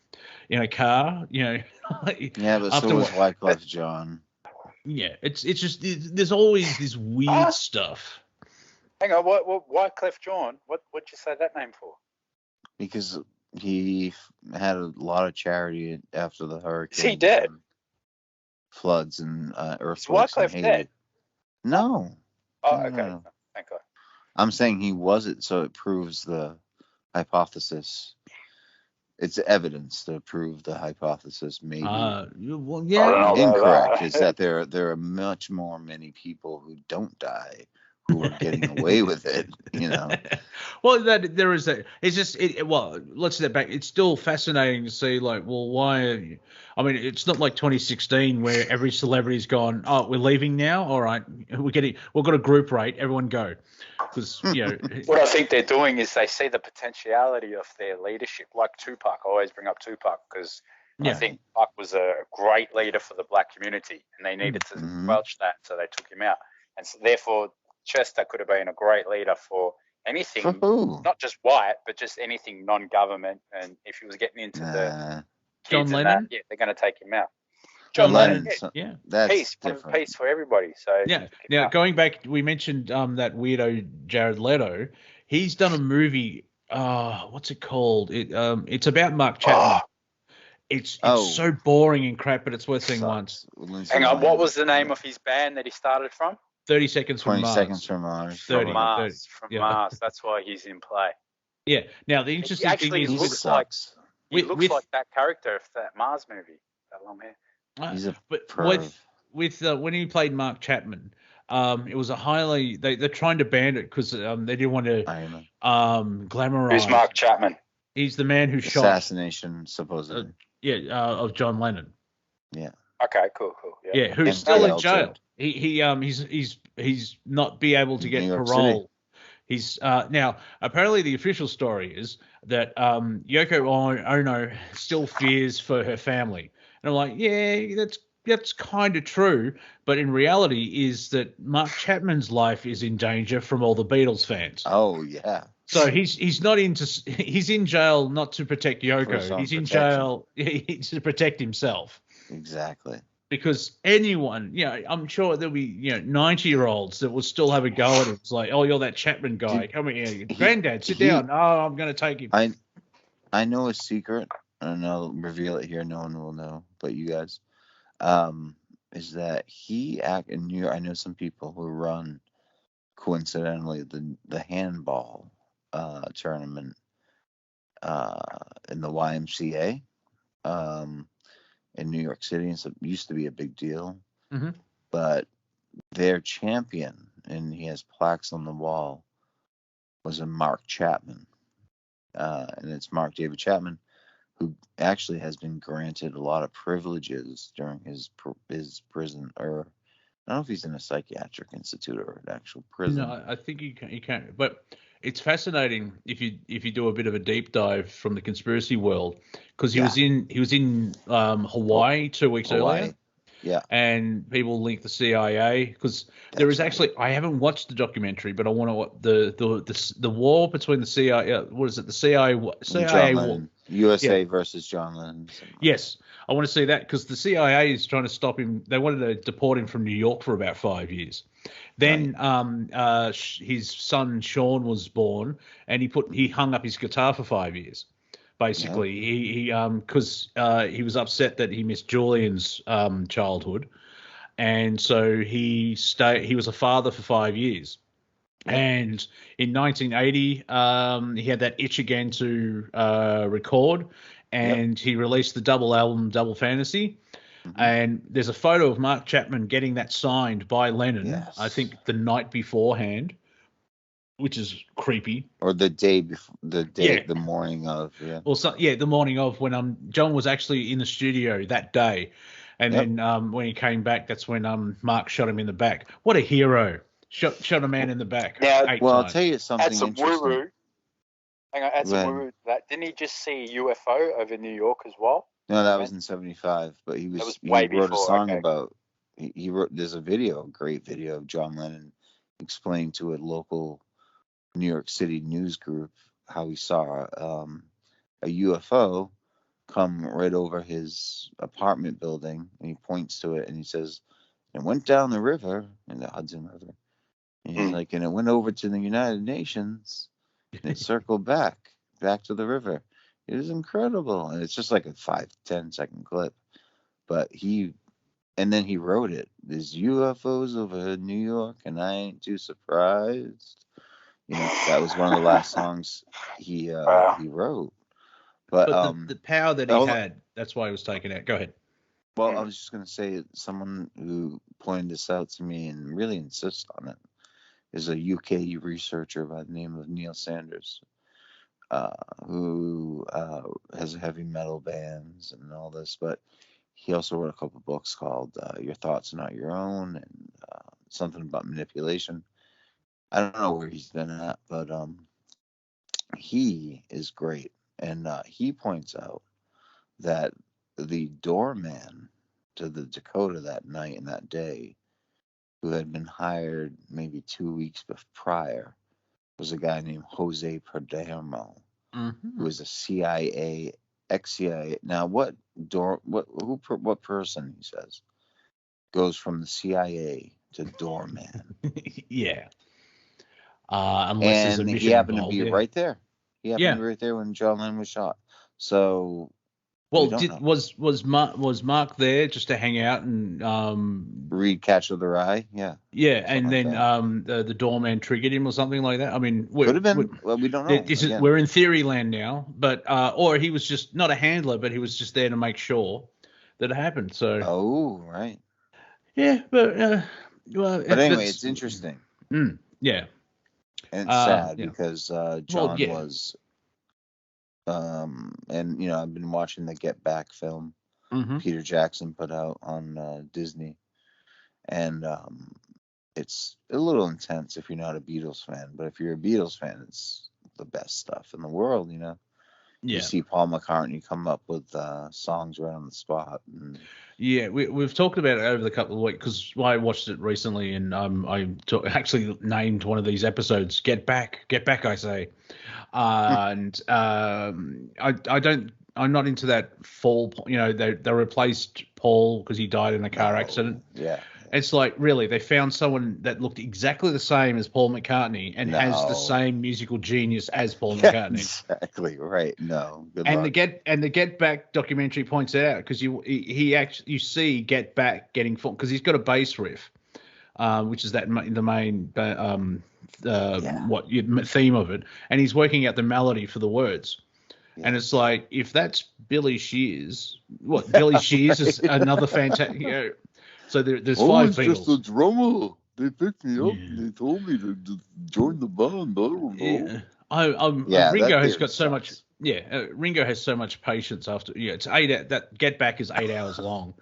in a car, Yeah, but so was Wyclef Jean. Yeah, it's just there's always this weird stuff. Hang on, what Wyclef Jean? What'd you say that name for? Because he had a lot of charity after the hurricane. Is he dead? Floods and earthquakes. Is Wyclef dead? No. Oh, okay. No. Thank God. I'm saying he wasn't, so it proves the hypothesis. It's evidence to prove the hypothesis maybe incorrect. Is that there are much many people who don't die who are getting away with it, Well, there is that. It's just let's step back. It's still fascinating to see why. I mean, it's not like 2016 where every celebrity's gone. Oh, we're leaving now. All right, we've got a group rate. Everyone go. Because what I think they're doing is they see the potentiality of their leadership, like Tupac. I always bring up Tupac because I think Tupac was a great leader for the black community, and they needed to squelch that, so they took him out. And so therefore, Chester could have been a great leader for anything, not just white, but just anything non-government. And if he was getting into the John Lennon, they're going to take him out. John Lennon, that's peace for everybody. So Now going back, we mentioned that weirdo Jared Leto. He's done a movie. What's it called? It's about Mark Chapman. It's so boring and crap, but it's worth seeing once. Hang on, what was the name of his band that he started from? 30 Seconds from Mars. 20 Seconds from Mars. 30, Mars. That's why he's in play. Yeah. Now the interesting thing is, looks like He looks like that character of that Mars movie, that long hair. He's a but perv. with when he played Mark Chapman, it was a highly they're trying to ban it because they didn't want to glamorize. Who's Mark Chapman? He's the man who shot assassination, supposedly. of John Lennon. Yeah. Okay, cool. Yeah, who's And still in Failed, jail. too. He's not be able to get New York parole. He's now apparently the official story is that Yoko Ono still fears for her family, and I'm like, yeah, that's kind of true, but in reality is that Mark Chapman's life is in danger from all the Beatles fans. Oh yeah. So he's not he's in jail not to protect Yoko. He's in jail to protect himself. Exactly. Because anyone, I'm sure there'll be, 90-year-olds that will still have a go at him. It's like, oh, you're that Chapman guy. Come here. Granddad, sit down. Oh, I'm going to take him. I know a secret, and I'll reveal it here. No one will know, but you guys. Is that he in New York? I know some people who run, coincidentally, the handball tournament in the YMCA. In New York City, and so it used to be a big deal. Mm-hmm. But their champion, and he has plaques on the wall, was a Mark Chapman, and it's Mark David Chapman, who actually has been granted a lot of privileges during his prison, or I don't know if he's in a psychiatric institute or an actual prison. No, I think you can, but it's fascinating if you do a bit of a deep dive from the conspiracy world, because he was in Hawaii 2 weeks earlier. Yeah. And people link the CIA because there is actually I haven't watched the documentary, but I want to the war between the CIA. What is it? The CIA war. USA versus John Lennon. Yes, I want to see that because the CIA is trying to stop him. They wanted to deport him from New York for about 5 years. Then his son Sean was born, and he hung up his guitar for 5 years. Basically, he because he was upset that he missed Julian's childhood, and so he was a father for 5 years. And in 1980, he had that itch again to record, and he released the double album Double Fantasy. Mm-hmm. And there's a photo of Mark Chapman getting that signed by Lennon, I think the night beforehand, which is creepy. Or the day before, the morning of, Well, the morning of when John was actually in the studio that day, and then when he came back, that's when Mark shot him in the back. What a hero! Shot a man in the back. Now, I'll tell you something add some interesting. woo-woo. Hang on, add some woo-woo to that. Didn't he just see a UFO over New York as well? No, that was in '75, but he wrote a song about. He wrote. There's a great video of John Lennon explaining to a local New York City news group how he saw a UFO come right over his apartment building, and he points to it and he says, "It went down the river, in the Hudson River." And he's like, and it went over to the United Nations, and it circled back to the river. It was incredible, and it's just like a 5-10 second clip. But then he wrote it. There's UFOs over New York, and I ain't too surprised. That was one of the last songs he wrote. But the power that he had, that's why he was taken out. Go ahead. Well, I was just going to say, someone who pointed this out to me and really insists on it is a UK researcher by the name of Neil Sanders, who has heavy metal bands and all this, but he also wrote a couple books called Your Thoughts Are Not Your Own and something about manipulation. I don't know where he's been at, but he is great. And he points out that the doorman to the Dakota that night and that day, who had been hired maybe 2 weeks prior, was a guy named Jose Perdomo, who was a CIA, ex-CIA. Now, what person, he says, goes from the CIA to doorman? Unless there's a mission he happened involved, to be right there. He happened to be right there when John Lennon was shot. So Well, don't know. was Mark there just to hang out and Read Catch of the Rye? Yeah. and like then the doorman triggered him or something like that. I mean, Could have been. Well, we don't know. We're in theory land now, but or he was just not a handler, but he was just there to make sure that it happened. So. Oh, right. Yeah, but But anyway, it's interesting. Yeah. And it's sad yeah. because John was, and I've been watching the Get Back film Peter Jackson put out on Disney, and it's a little intense if you're not a Beatles fan, but if you're a Beatles fan, it's the best stuff in the world, Yeah. You see Paul McCartney come up with songs right on the spot. Yeah, we've talked about it over the couple of weeks because I watched it recently, and I actually named one of these episodes "Get Back," I say, and I'm not into that fall. They replaced Paul because he died in a car accident. Yeah. It's like, really, they found someone that looked exactly the same as Paul McCartney and has the same musical genius as Paul McCartney. Exactly right. No, good and luck. the Get Back documentary points it out because you see Get Back getting because he's got a bass riff, which is the main theme of it, and he's working out the melody for the words. Yeah. And it's like, if that's Billy Shears, Billy Shears is another fantastic. So there's five Beatles. Just a drummer. They picked me up and they told me to join the band. I don't know. Ringo has got so much. Yeah, Ringo has so much patience after. Yeah, it's 8. That Get Back is 8 hours long.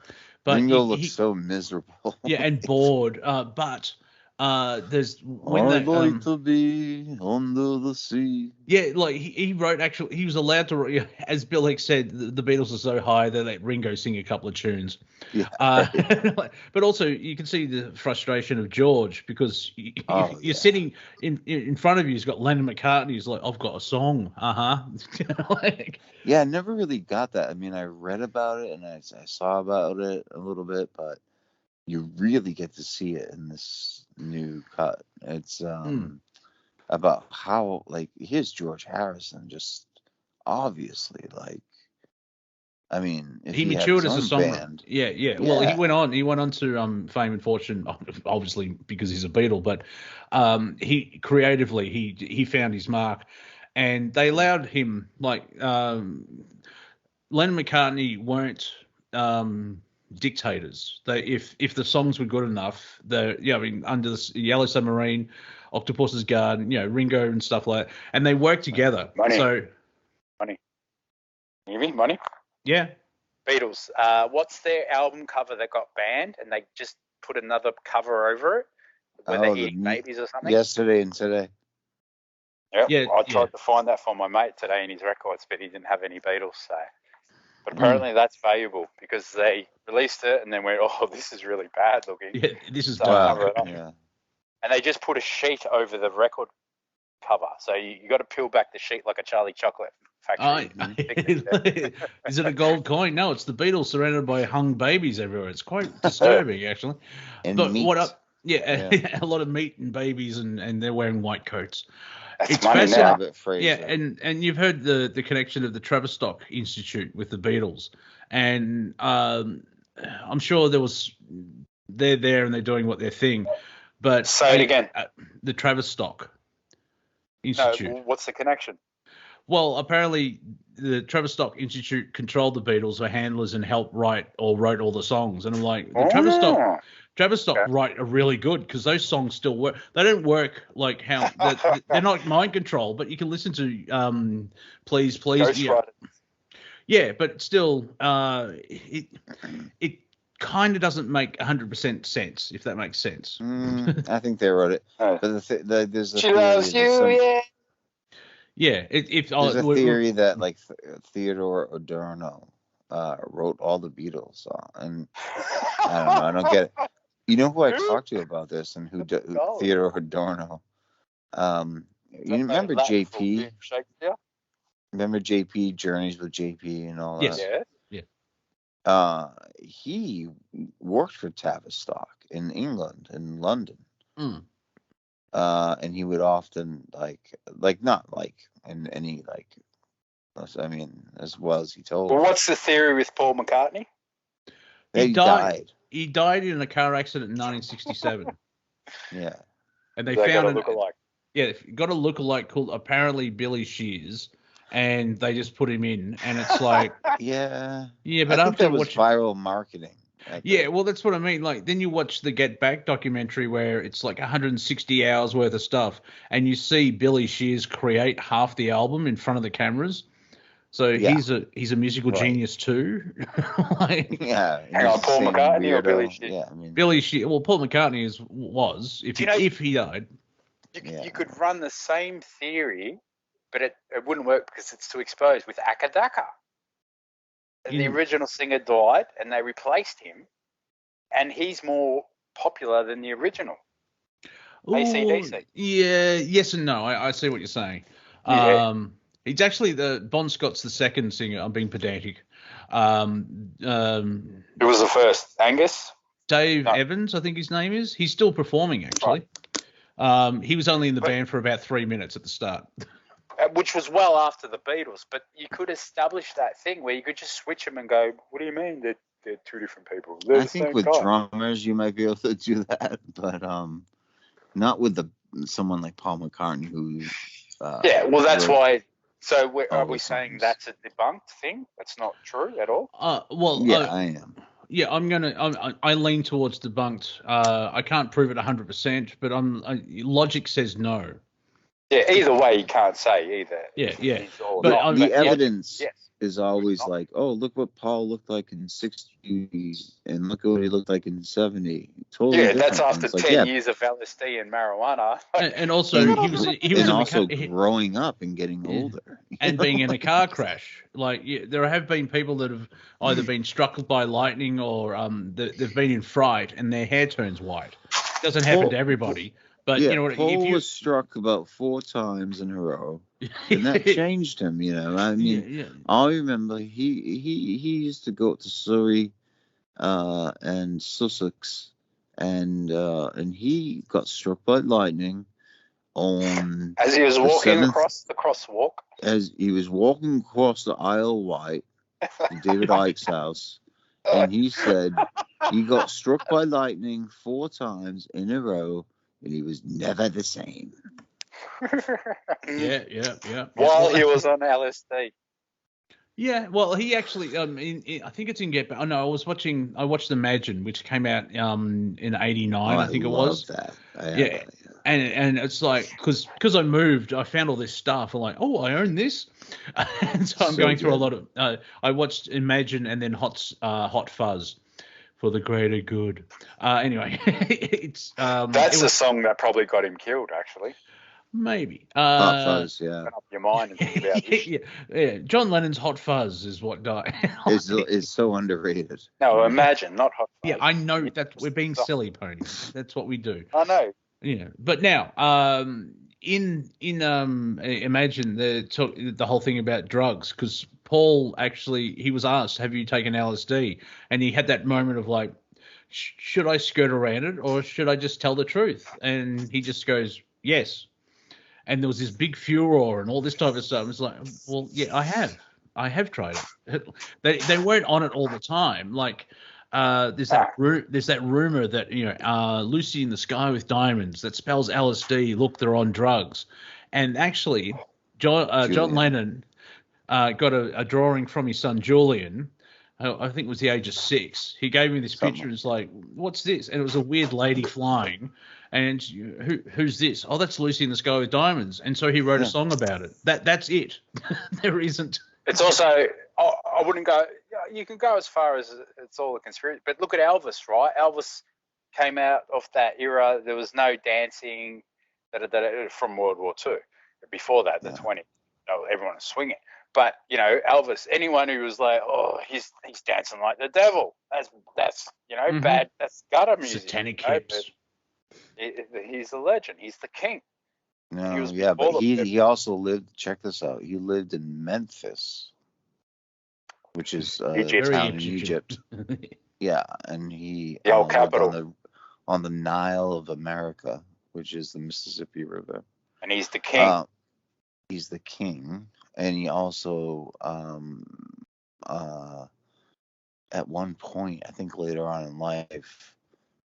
But Ringo looks so miserable. Yeah, and bored. But there's when I'd like to be under the sea. Yeah, like he wrote. Actually, he was allowed to. As Bill Hicks said, the Beatles are so high they let Ringo sing a couple of tunes. Yeah, but also you can see the frustration of George because you're sitting in front of you. He's got Lennon McCartney. He's like, I've got a song. Yeah, I never really got that. I mean, I read about it and I saw about it a little bit, but you really get to see it in this new cut. It's about how, like, here's George Harrison, just obviously, like, I mean, if he matured as a songwriter. Yeah. Well, he went on to fame and fortune, obviously because he's a Beatle, but he creatively he found his mark, and they allowed him, like, Lennon McCartney weren't dictators. They if the songs were good enough, under the Yellow Submarine, Octopus's Garden, Ringo and stuff like that, and they worked together. Money. So Money. You hear me? Money? Yeah. Beatles. What's their album cover that got banned and they just put another cover over it where they're eating babies or something? Yesterday and Today. Yep. Yeah. I tried to find that for my mate today in his records, but he didn't have any Beatles, so. But apparently that's valuable because they released it and then went, oh, this is really bad looking. Yeah, this is dark. Yeah. And they just put a sheet over the record cover. So you got to peel back the sheet like a Charlie Chocolate factory. Is it a gold coin? No, it's the Beatles surrounded by hung babies everywhere. It's quite disturbing, actually. And meat. A lot of meat and babies, and they're wearing white coats. It's fascinating. Yeah, and you've heard the connection of the Tavistock Institute with the Beatles, and I'm sure they're there and they're doing what their thing, but say it again. The Tavistock Institute. No, what's the connection? Well, apparently the Tavistock Institute controlled the Beatles, or handlers, and wrote all the songs, and I'm like, Tavistock write are really good because those songs still work. They don't work like how they're not mind control, but you can listen to Please. Yeah, but still, it kind of doesn't make 100% sense, if that makes sense. I think they wrote it, but there's a she loves you, yeah. There's a theory that like Theodore Adorno wrote all the Beatles songs, and I don't know. I don't get it. You know who I talked to about this and who Theodore Adorno? You remember JP? Remember JP, Journeys with JP and all that? Yeah. He worked for Tavistock in England, in London. And he would often like not like in any like I mean, as well as he told. Well, what's the theory with Paul McCartney? He died. He died in a car accident in 1967. Yeah. And they They got found a lookalike. Yeah, got a lookalike called apparently Billy Shears, and they just put him in, and it's like, Yeah. but I think after that was watching, viral marketing. well, that's what I mean. Like, then you watch the Get Back documentary where it's like 160 hours worth of stuff, and you see Billy Shears create half the album in front of the cameras. So he's a musical genius too. Like, hang on, Paul McCartney or Billy Shears? Yeah, I mean, Billy Shears. Well, Paul McCartney was if he died. You could run the same theory, but it wouldn't work because it's too exposed with Akadaka. The original singer died, and they replaced him, and he's more popular than the original. AC/DC. Yeah, yes and no. I see what you're saying. Yeah. It's actually Bon Scott's the second singer. I'm being pedantic. Who was the first? Angus? Dave Evans, I think his name is. He's still performing, actually. Right. He was only in the band for about 3 minutes at the start. Which was well after the Beatles, but you could establish that thing where you could just switch them and go, what do you mean they're two different people? They're I think with drummers you might be able to do that, but not with someone like Paul McCartney who... that's why... So are we saying that's a debunked thing? That's not true at all? I am. Yeah, I lean towards debunked. I can't prove it 100%, but logic says no. Yeah, either way, you can't say either. Yeah. But the evidence is always like, oh, look what Paul looked like in 60s, and look what he looked like in 70. Totally different. That's after 10 years of LSD and marijuana. And also, he was also growing up and getting older. And being in a car crash. Like, there have been people that have either been struck by lightning or they've been in fright and their hair turns white. It doesn't happen to everybody. But you know what? Paul was struck about 4 times in a row, and that changed him. I mean, I remember he used to go to Surrey and Sussex, and he got struck by lightning on as he was walking across the crosswalk. As he was walking across the Isle of Wight to David Icke's house, and he said he got struck by lightning 4 times in a row. And he was never the same. Yeah. While he was on LSD. Yeah, well, he actually, I think it's in Get Back. Oh no, I watched Imagine, which came out in '89, I think it was. That. And it's like because I moved, I found all this stuff. I'm like, oh, I own this, and so I'm going through a lot of. I watched Imagine and then Hot Fuzz. For the greater good. Anyway, it's that's the song that probably got him killed, actually. Maybe. Hot Fuzz, yeah. Open up your mind and think about this. yeah. John Lennon's Hot Fuzz is what died. It's so underrated. No, Imagine, not Hot Fuzz. Yeah, I know that we're being silly, Pony. That's what we do. I know. Yeah, but now, in Imagine the whole thing about drugs, because Paul actually, he was asked, have you taken LSD? And he had that moment of like, should I skirt around it or should I just tell the truth? And he just goes, yes. And there was this big furor and all this type of stuff. It's like, well, yeah, I have tried it. They weren't on it all the time. Like, there's that rumor that Lucy in the Sky with Diamonds, that spells LSD. Look, they're on drugs. And actually, John Lennon got a drawing from his son Julian. I think it was the age of 6. He gave me this picture and it's like, what's this? And it was a weird lady flying. And who's this? Oh, that's Lucy in the Sky with Diamonds. And so he wrote a song about it. That's it. There isn't. It's also, I wouldn't go, you can go as far as it's all a conspiracy. But look at Elvis, right? Elvis came out of that era. There was no dancing from World War II. Before that, the 20s, everyone was swinging. But, Elvis, anyone who was like, oh, he's dancing like the devil. That's bad. That's gutter music. Satanic hips. He's a legend. He's the king. No, but he also lived, check this out, he lived in Memphis, which is a town in Egypt. Yeah, and he the old capital on the Nile of America, which is the Mississippi River. And he's the king. He's the king. and he also at one point, I think later on in life,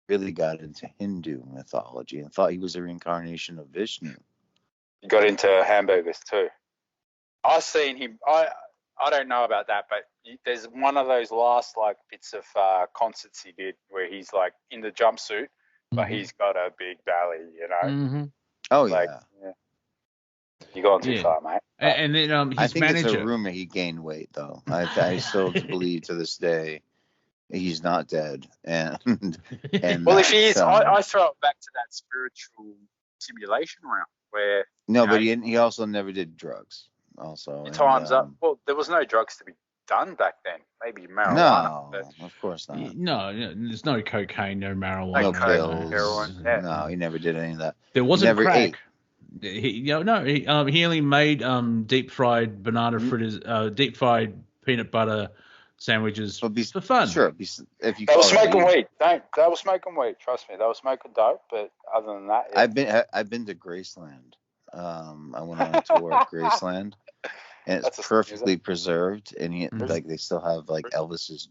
really got into Hindu mythology and thought he was a reincarnation of Vishnu. He got into hamburgers too. I've seen him. I don't know about that, but there's one of those last like bits of concerts he did where he's like in the jumpsuit, but he's got a big belly, you know. Mm-hmm. Oh like, yeah. You're going too far, mate. And then his I think manager. it's a rumor he gained weight though. I still believe to this day he's not dead. And well, if he is, I throw it back to that spiritual simulation realm where. No, but he also never did drugs. Also, time's up. Well, there was no drugs to be done back then. Maybe marijuana. No, but of course not. No, there's no cocaine, no marijuana, no pills. Heroin. Yeah. No, he never did any of that. There wasn't never crack. Ate. He only made deep fried banana fritters, deep fried peanut butter sandwiches for fun. Sure, if you. They were smoking weed. They were smoking weed. Trust me, they were smoking dope. But other than that, yeah. I've been to Graceland. I went on a tour of Graceland, and it's perfectly preserved. And like they still have like Elvis's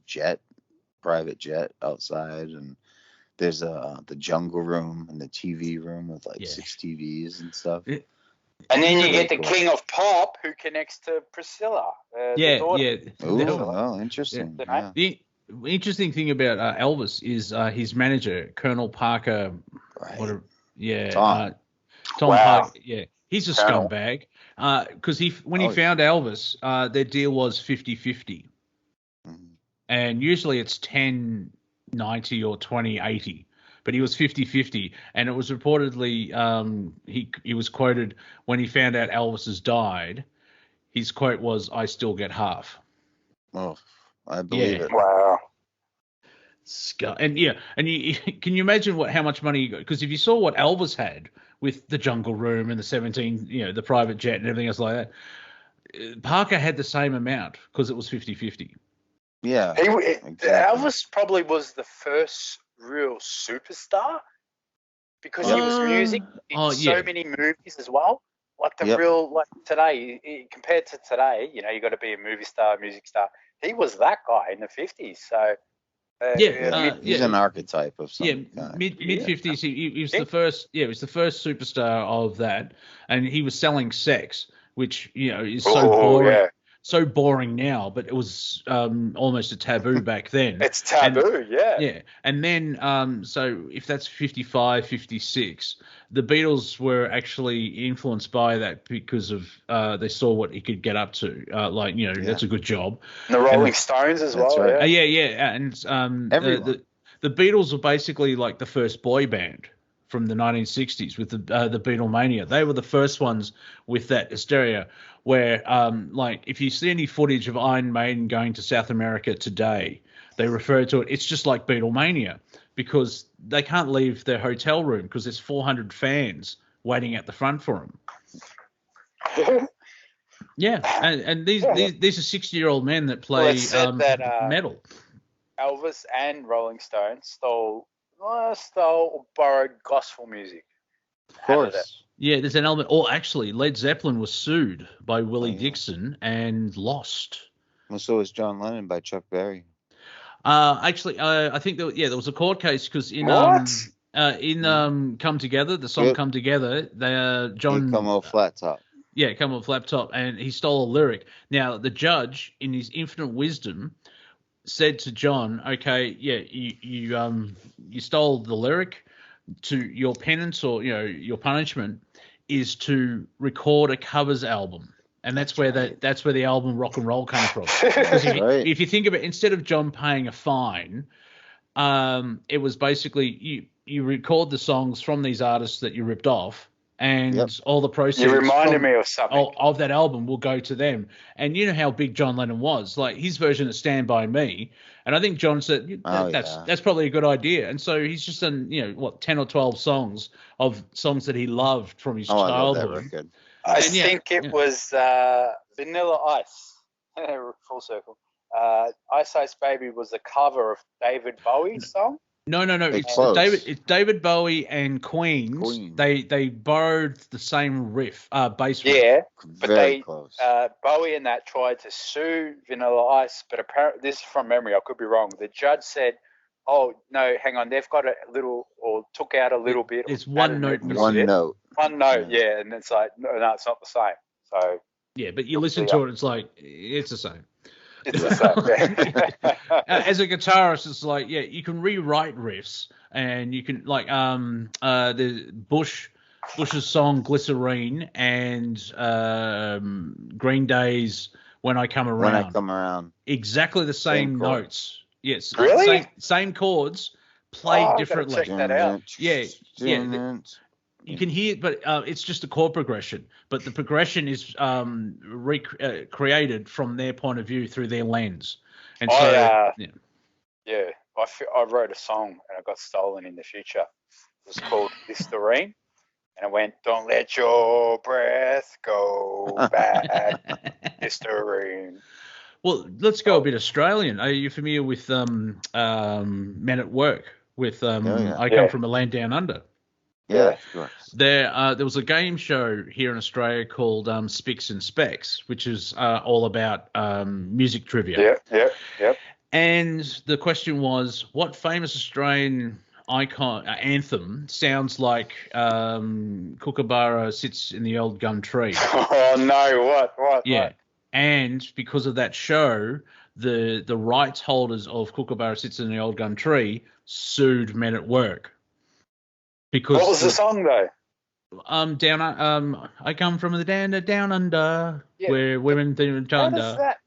private jet outside, and there's the jungle room and the TV room with like 6 TVs and stuff. And then you get the king of pop who connects to Priscilla. Yeah. Oh, well, interesting. Yeah. The interesting thing about Elvis is his manager, Colonel Parker. Right. Tom Wow. Parker. Yeah, he's a scumbag. Because when he found Elvis, their deal was 50-50. And usually it's 10-90 or 20-80. But he was 50-50, and it was reportedly he was quoted when he found out Elvis has died. His quote was, "I still get half." Oh, I believe it. Wow. And can you imagine how much money he got? Because if you saw what Elvis had with the jungle room and the 17, the private jet and everything else like that, Parker had the same amount because it was 50-50. Yeah, exactly. Elvis probably was the first real superstar because he was music in so many movies as well. Like real, like today, compared to today, you got to be a movie star, music star. He was that guy in the 50s. So he's an archetype of some kind. Mid 50s. He was the first. Yeah, he was the first superstar of that, and he was selling sex, which is so boring. Yeah. So boring now, but it was almost a taboo back then. It's taboo, Yeah. And then, so if that's 55, 56, the Beatles were actually influenced by that because of they saw what he could get up to. That's a good job. And the Rolling Stones as well. Right. And the Beatles were basically like the first boy band from the 1960s with the Beatlemania. They were the first ones with that hysteria where, if you see any footage of Iron Maiden going to South America today, they refer to it. It's just like Beatlemania because they can't leave their hotel room because there's 400 fans waiting at the front for them. And these are 60-year-old men that play metal. Elvis and Rolling Stones stole or borrowed gospel music. Of course. Yeah, there's an element. Or actually, Led Zeppelin was sued by Willie Dixon and lost. Well, so was John Lennon by Chuck Berry. I think there was a court case because in Come Together, the song Come Together, John Come Off Flat Top. Yeah, Come Off Flat Top, and he stole a lyric. Now the judge, in his infinite wisdom, said to John, "Okay, you stole the lyric. To your penance or your punishment is to record a covers album." And that's where the album Rock and Roll came from. Because if you think of it, instead of John paying a fine, it was basically you record the songs from these artists that you ripped off, and all the proceeds you reminded me of something of that album will go to them. And you know how big John Lennon was. Like his version of Stand By Me, and I think John said that's probably a good idea. And so he's just done 10 or 12 songs that he loved from his childhood. I love that record. I think it was Vanilla Ice. Full circle. Ice Ice Baby was a cover of David Bowie's song. No. It's It's close. David Bowie and Queens. They borrowed the same riff, bass riff. Yeah, but Very close. Bowie and that tried to sue Vanilla Ice, but apparently, this is from memory, I could be wrong. The judge said, "Oh no, hang on, they've got a little, or took out a little bit." It's one note. One note. One note, yeah, and it's like, no, it's not the same. So yeah, but you listen to it, it's like it's the same. It's the same. Yeah. As a guitarist, it's like, yeah, you can rewrite riffs, and you can the Bush's song Glycerine and Green Day's When I Come Around. Exactly the same notes. Yes. Really? Same chords played differently. Check that out. Yeah. You can hear it, but it's just a chord progression. But the progression is created from their point of view through their lens. And so, I wrote a song and it got stolen in the future. It was called Listerine, and it went, "Don't let your breath go back, Listerine." Well, let's go a bit Australian. Are you familiar with Men at Work? With I Come From a Land Down Under. Yeah, of course. There was a game show here in Australia called Spicks and Specs, which is all about music trivia. Yeah. And the question was, what famous Australian anthem sounds like Kookaburra Sits in the Old Gum Tree? Oh, no, what? Yeah. What? And because of that show, the rights holders of Kookaburra Sits in the Old Gum Tree sued Men at Work. Because what was the song though? I come from the down under, where women do under. What is that?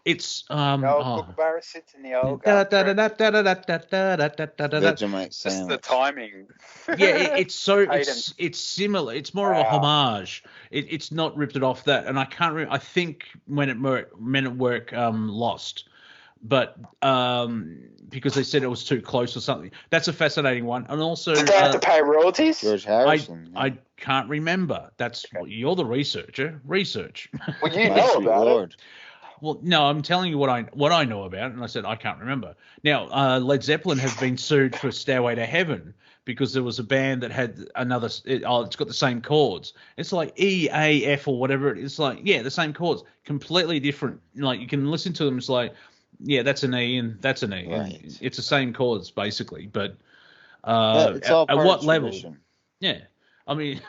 It's Kookaburra sits in the old Just the timing. Yeah, it's similar. It's more of a homage. It's not ripped it off that, and I can't remember. I think Men at Work lost. But because they said it was too close or something. That's a fascinating one. And also, did they have to pay royalties? George Harrison. I can't remember. You're the researcher. Research. Well, you know about it. Well, no, I'm telling you what I know about it, and I said I can't remember. Now, Led Zeppelin have been sued for Stairway to Heaven because there was a band that had another. It's got the same chords. It's like E, A, F, or whatever. It's like the same chords, completely different. Like you can listen to them. It's like. Yeah, that's an E and that's an E. Right. It's the same chords basically, but it's all at what level? Tradition. Yeah, I mean,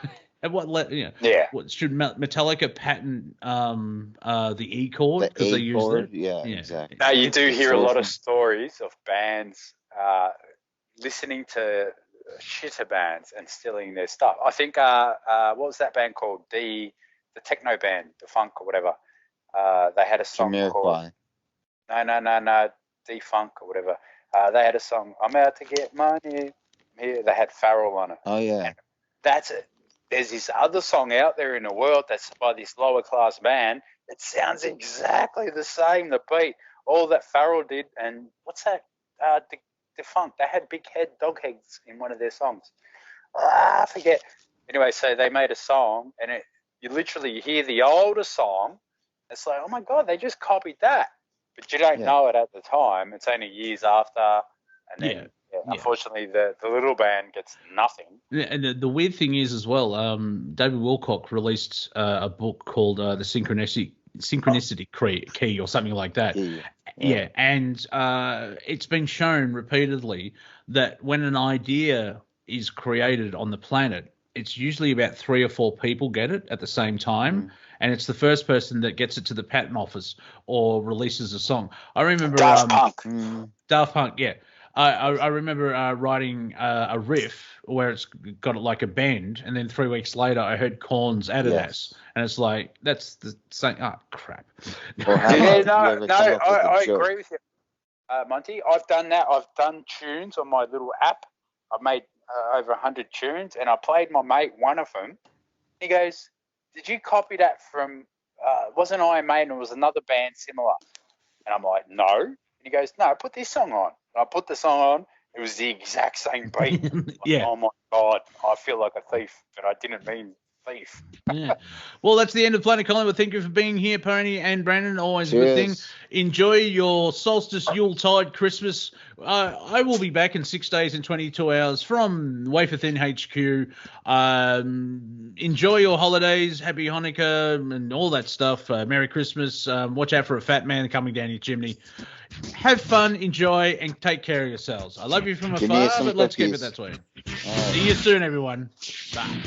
at what level? Yeah. What should Metallica patent the E chord because they use it? Yeah, exactly. Now you do hear a lot of stories of bands listening to shitter bands and stealing their stuff. I think what was that band called? The techno band, the funk or whatever. They had a song called. No, D-Funk or whatever. They had a song, "I'm out to get money." Here, they had Farrell on it. Oh, yeah. And that's it. There's this other song out there in the world that's by this lower class band. It sounds exactly the same, the beat, all that Farrell did. And what's that? The Funk. They had big dog heads in one of their songs. I forget. Anyway, so they made a song, and you hear the older song. It's like, oh my God, they just copied that. But you don't know it at the time. It's only years after, and then unfortunately the little band gets nothing. Yeah, and the weird thing is as well, David Wilcock released a book called The Synchronicity Key or something like that. Yeah, and it's been shown repeatedly that when an idea is created on the planet, it's usually about 3 or 4 people get it at the same time. And it's the first person that gets it to the patent office or releases a song. I remember Daft Punk, yeah. I remember writing a riff where it's got like a bend, and then 3 weeks later I heard Korn's Adidas, and it's like that's the same. Oh crap! I agree with you, Monty. I've done that. I've done tunes on my little app. I've made over 100 tunes, and I played my mate one of them. He goes, "Did you copy that from? Wasn't Iron Maiden? It was another band similar." And I'm like, "No." And he goes, "No, put this song on." And I put the song on. It was the exact same beat. Yeah. Oh my God, I feel like a thief, but I didn't mean thief. Yeah. Well, that's the end of Planet Collingwood. Thank you for being here, Pony and Brandon. Always a good thing. Cheers. Enjoy your solstice, Yuletide, Christmas. I will be back in 6 days and 22 hours from Wafer Thin HQ. Enjoy your holidays. Happy Hanukkah and all that stuff. Merry Christmas. Watch out for a fat man coming down your chimney. Have fun, enjoy, and take care of yourselves. I love you from Give me afar, some but let's keep it cookies. that way. All right. See you soon, everyone. Bye.